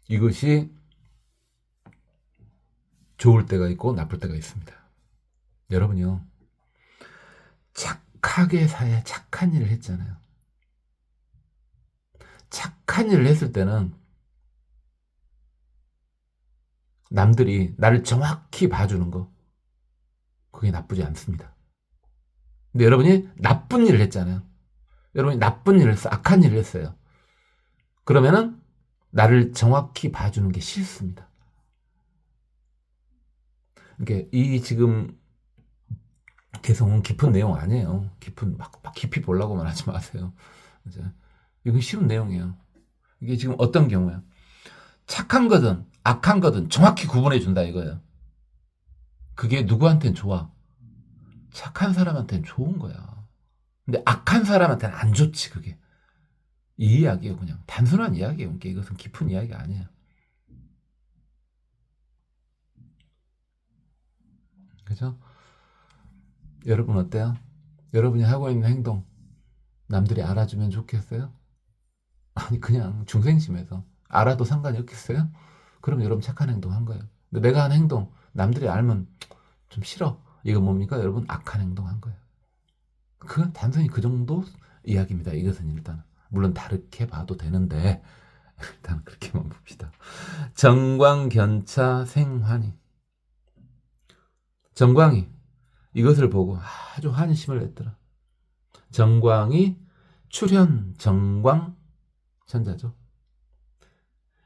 S1: 이것이 좋을 때가 있고 나쁠 때가 있습니다. 여러분요, 착하게 사야 착한 일을 했잖아요. 착한 일을 했을 때는 남들이 나를 정확히 봐주는 거, 그게 나쁘지 않습니다. 근데 여러분이 나쁜 일을 했잖아요. 여러분이 나쁜 일을 했어, 악한 일을 했어요. 그러면은 나를 정확히 봐주는 게 싫습니다. 이게 이 지금 개성은 깊은 내용 아니에요. 깊은 막 깊이 보려고만 하지 마세요. 이건 쉬운 내용이에요. 이게 지금 어떤 경우야? 착한 거든 악한 거든 정확히 구분해 준다 이거예요. 그게 누구한테는 좋아? 착한 사람한테는 좋은 거야. 근데 악한 사람한테는 안 좋지 그게. 이 이야기예요. 그냥 단순한 이야기예요. 그러니까 이것은 깊은 이야기가 아니에요. 그죠? 여러분 어때요? 여러분이 하고 있는 행동 남들이 알아주면 좋겠어요? 아니 그냥 중생심에서 알아도 상관이 없겠어요? 그럼 여러분 착한 행동 한 거예요. 근데 내가 한 행동 남들이 알면 좀 싫어. 이건 뭡니까? 여러분 악한 행동 한 거예요. 그건 단순히 그 정도 이야기입니다. 이것은 일단 물론 다르게 봐도 되는데 일단 그렇게만 봅시다. 정광견차 생환희. 정광이 이것을 보고 아주 환심을 냈더라. 정광이 출현 정광 천자죠.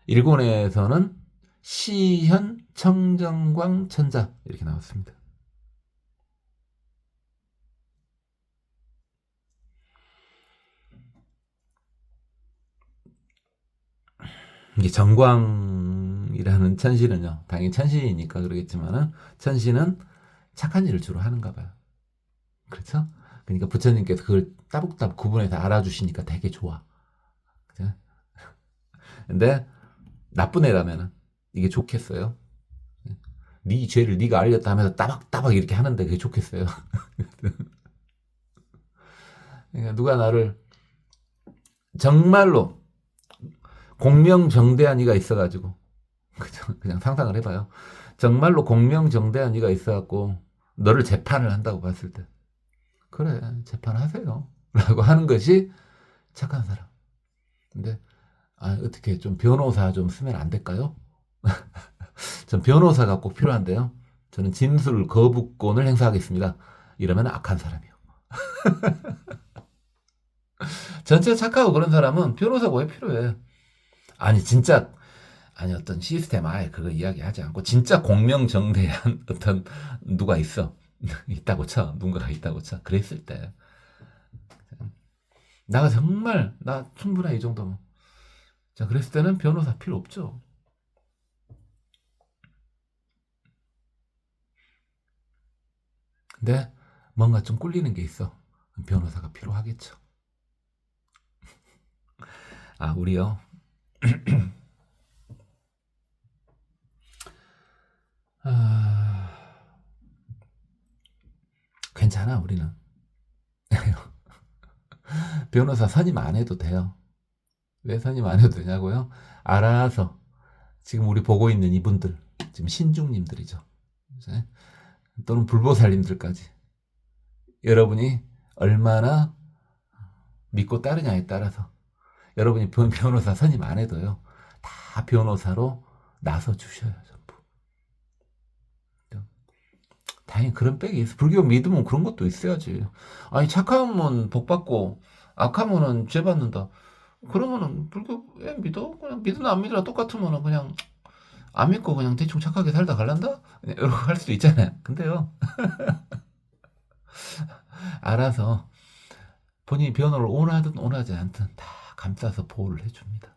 S1: 일본에서는 시현 청정광 천자 이렇게 나왔습니다. 이게 정광이라는 천신은요, 당연히 천신이니까 그러겠지만은 천신은 착한 일을 주로 하는가 봐요. 그렇죠? 그러니까 부처님께서 그걸 따복따복 구분해서 알아주시니까 되게 좋아. 그죠? 근데 나쁜 애라면은 이게 좋겠어요? 네 죄를 네가 알렸다 하면서 따박따박 이렇게 하는데 그게 좋겠어요? 그러니까 누가 나를 정말로 공명정대한 이가 있어가지고 그냥 상상을 해봐요. 정말로 공명정대한 이가 있어갖고 너를 재판을 한다고 봤을 때 그래 재판하세요 라고 하는 것이 착한 사람. 근데 어떻게 좀 변호사 좀 쓰면 안 될까요? 전 변호사가 꼭 필요한데요. 저는 진술 거부권을 행사하겠습니다. 이러면 악한 사람이요. 전체 착하고 그런 사람은 변호사가 왜 필요해? 아니 진짜 어떤 시스템 아예 그거 이야기하지 않고 진짜 공명정대한 어떤 누가 있다고 쳐. 누군가가 있다고 쳐. 그랬을 때 나가 정말 나 충분해 이 정도면. 자 그랬을 때는 변호사 필요 없죠. 근데 뭔가 좀 꿀리는 게 있어. 변호사가 필요하겠죠. 우리요. 괜찮아 우리는. 변호사 선임 안 해도 돼요. 왜 선임 안 해도 되냐고요? 알아서 지금 우리 보고 있는 이분들 지금 신중님들이죠. 또는 불보살님들까지 여러분이 얼마나 믿고 따르냐에 따라서 여러분이 변호사 선임 안 해도요 다 변호사로 나서 주셔요 전부. 다행히 그런 백이 있어. 불교 믿으면 그런 것도 있어야지. 아니 착하면 복 받고 악하면은 죄 받는다. 그러면은 불교 왜 믿어? 그냥 믿으나 안 믿으나 똑같으면은 그냥 안 믿고 그냥 대충 착하게 살다 갈란다? 이렇게 할 수도 있잖아요. 근데요 알아서 본인이 변호를 원하든 원하지 않든 다 감싸서 보호를 해줍니다.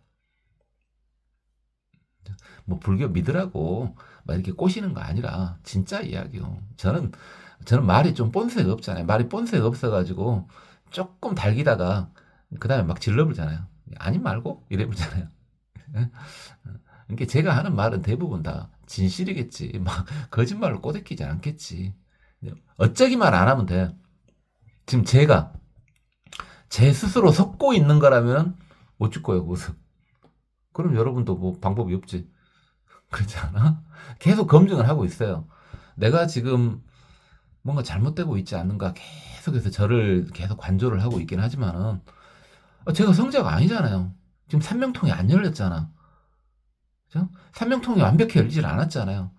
S1: 뭐 불교 믿으라고 막 이렇게 꼬시는 거 아니라 진짜 이야기요. 저는 말이 좀 본세가 없잖아요. 말이 본세가 없어가지고 조금 달기다가 그 다음에 막 질러버리잖아요. 아니 말고 이래버리잖아요. 그러니까 제가 하는 말은 대부분 다 진실이겠지. 막 거짓말로 꼬드기지 않겠지. 어쩌기만 안 하면 돼. 지금 제가 제 스스로 속고 있는 거라면 못 줄 거예요, 그것은. 그럼 여러분도 뭐 방법이 없지. 그렇지 않아? 계속 검증을 하고 있어요. 내가 지금 뭔가 잘못되고 있지 않는가 계속해서 저를 계속 관조를 하고 있긴 하지만은 제가 성자가 아니잖아요. 지금 삼명통이 안 열렸잖아. 그죠? 삼명통이 완벽히 열리질 않았잖아요.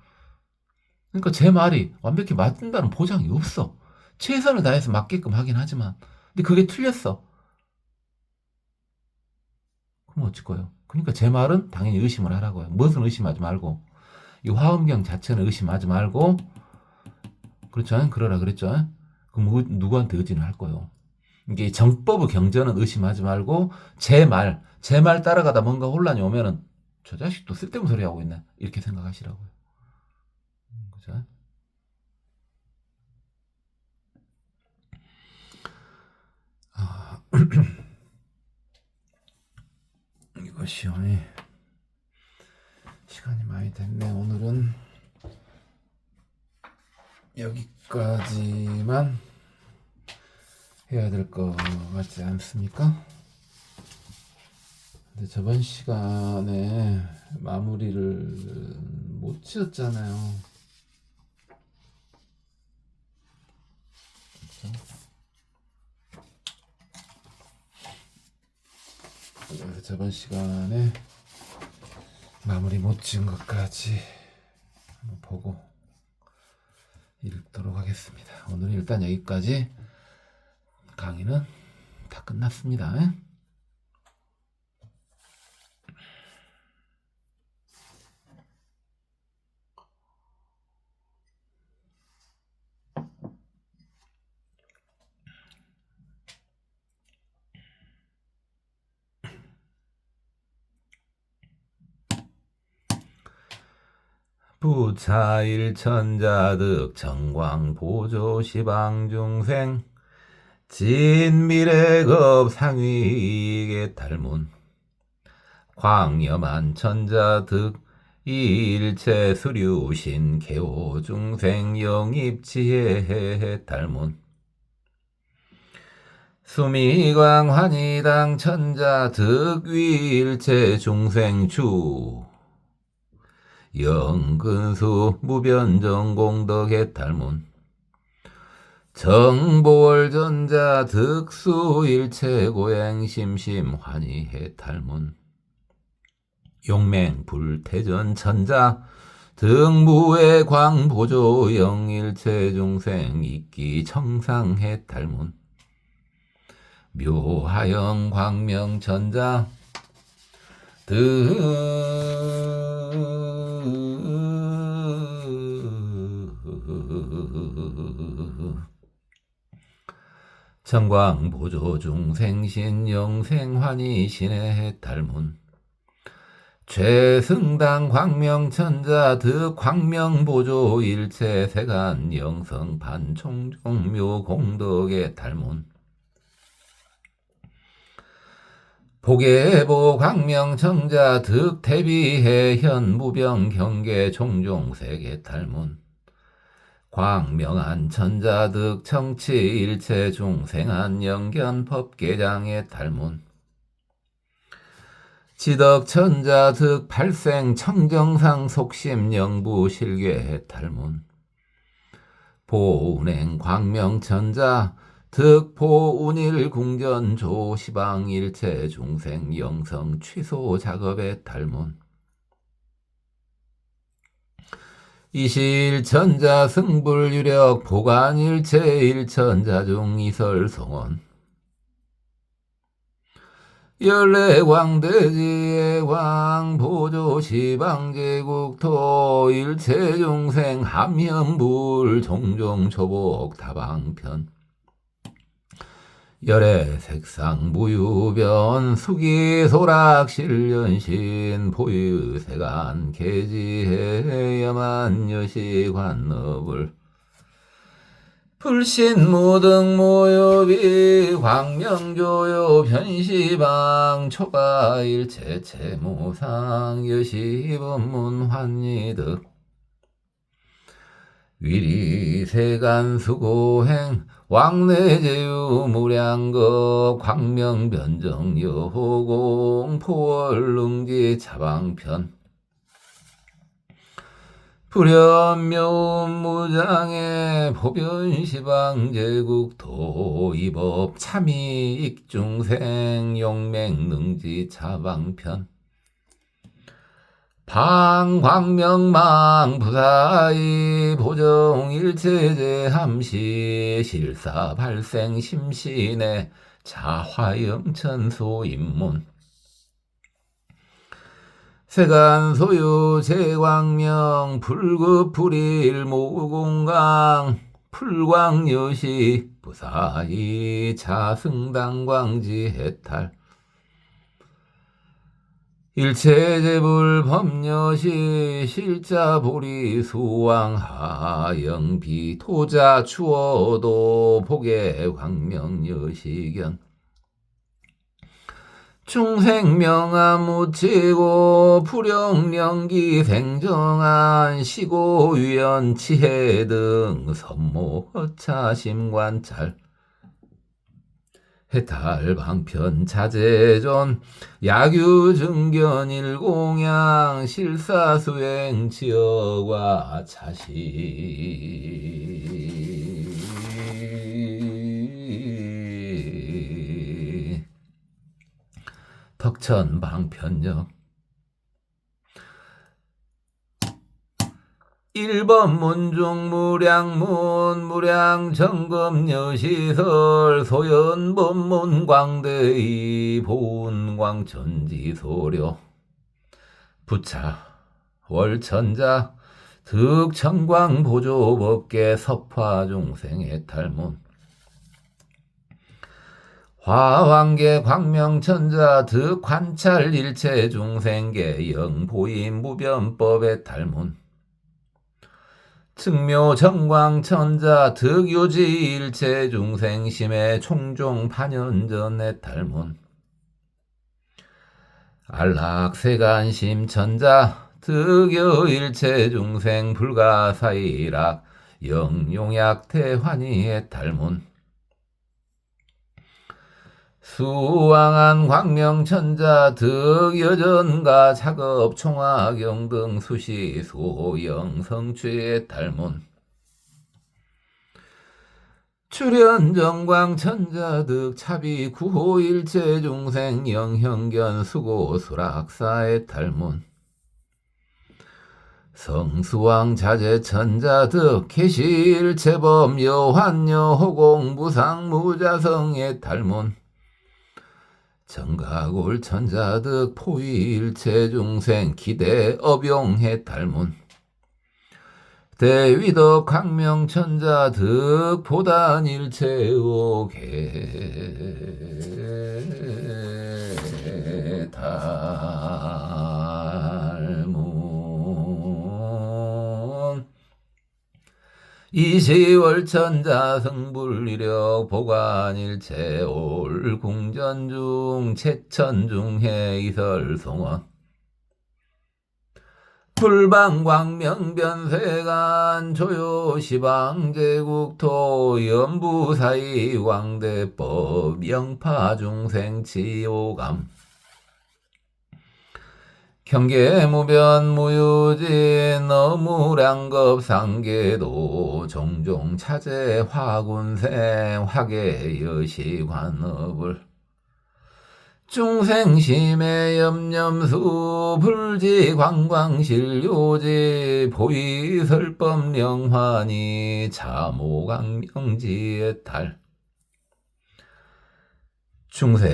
S1: 그러니까 제 말이 완벽히 맞는다는 보장이 없어. 최선을 다해서 맞게끔 하긴 하지만 근데 그게 틀렸어. 그럼 어쩔 거예요? 그러니까 제 말은 당연히 의심을 하라고요. 무엇은 의심하지 말고 이 화엄경 자체는 의심하지 말고 그렇죠? 그러라 그랬죠? 그럼 누구한테 의지는 할 거예요? 이게 정법의 경전은 의심하지 말고 제 말 따라가다 뭔가 혼란이 오면은 저 자식도 쓸데없는 소리 하고 있네 이렇게 생각하시라고요. 그죠? 아, 이것이요. 시간이 많이 됐네. 오늘은 여기까지만 해야 될 것 같지 않습니까? 근데 저번 시간에 마무리를 못 지었잖아요. 그래서 저번 시간에 마무리 못 지은 것까지 한번 보고 읽도록 하겠습니다. 오늘은 일단 여기까지 강의는 다 끝났습니다. 부차일천자득 정광보조시방중생 진미래급 상위계 탈문 광염한천자득 일체수류신 개호중생 영입지혜 탈문 수미광환희당 천자득 위일체중생주 영근수 무변정공덕의 탈문 정보월전자 득수일체고행심심환희해 탈문 용맹불태전천자 등무의 광보조 영일체중생 이끼청상해 탈문 묘하영 광명천자 청광보조중생신 영생환희신의 탈문 최승당 광명천자 득광명보조 일체세간 영성반총종묘 공덕의 탈문 보계보 광명청자 득대비해현 무병경계 종종세계 탈문 광명한 천자득 청치 일체 중생한 영견 법계장의 탈문 지덕 천자득 발생 청정상 속심 영부 실괴의 탈문 보운행 광명 천자 득보운일 궁전 조시방 일체 중생 영성 취소 작업의 탈문 이실천자 승불유력 보관일체 일천자중 이설성원 열례광대지의 왕보조시방제국토 일체중생 함연불 종종초복 다방편 열애색상 무유변 수기소락실연신 보유세간 계지해야만여시관업을 불신무등무요비 광명조요 변시방 초가일체체무상 여시법문환이득 위리 세간수고행 왕래제유 무량거 광명변정 여호공 포월릉지 자방편 불현묘음 무장의 보변시방제국토 이법 참이 익중생 용맹능지 자방편 방광명망 부사이 보정일체제 함시 실사 발생 심신의 자화영천소 입문 세간소유 제광명 불급불일 모공강 풀광여시 부사이 자승당광지 해탈 일체제불 법녀시 실자보리 수왕하영비 토자 추어도 복의 광명여시견 중생명암우치고 불영령기 생정한 시고위연 치해 등 선모허차심관찰 해탈방편 자제존 야규증견 일공양 실사수행 지어과 자시 덕천방편역 1번 문중 무량문 무량정금여시설 소연법문 광대이 보운광천지소료 부차 월천자 득천광보조법계 석화중생의 탈문 화왕계 광명천자 득관찰 일체중생계 영보임무변법의 탈문 측묘정광천자 득유지 일체중생심의 총종판연전의 탈문 안락세간심천자 득여 일체중생 불가사이락 영용약태환희의 탈문 수왕한 광명천자 득여전가 작업 총화경 등 수시 소영성취의 탈문 출현정광천자 득 차비 구호일체중생 영형견 수고 수락사의 탈문 성수왕 자제천자 득 계시일체범 여환여 호공 무상무자성의 탈문 정가골 천자득 포위일체중생 기대업용해 탈문 대위덕 광명천자득 보단일체오계 탈문 이시월천자 승불이력 보관일체 올궁전중 채천중해 이설송원 불방광명변세간 조요시방제국토 연부사이 왕대법 영파중생치오감 경계무변 무유진 어무량겁 상계도 종종 차제 화군생 화계여시관업을 중생심의 염념수 불지광광실요지 보이설법령환이 자모강명지의 탈 중생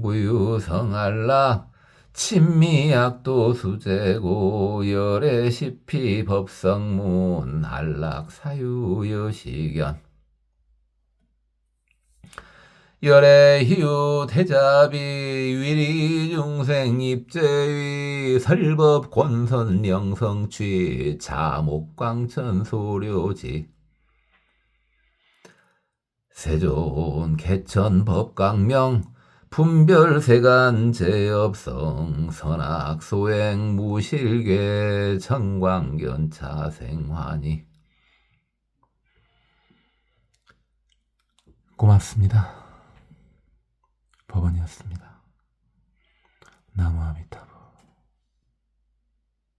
S1: 무유성안락 친미약도 수제고 열애시피 법성문 한락사유여시견 열애희유 태자비 위리중생 입제위 설법권선 영성취 자목광천소료지 세존 개천법강명 분별세간 제업성 선악소행 무실괴 정광견차 생환이. 고맙습니다. 법원이었습니다. 나무아미타.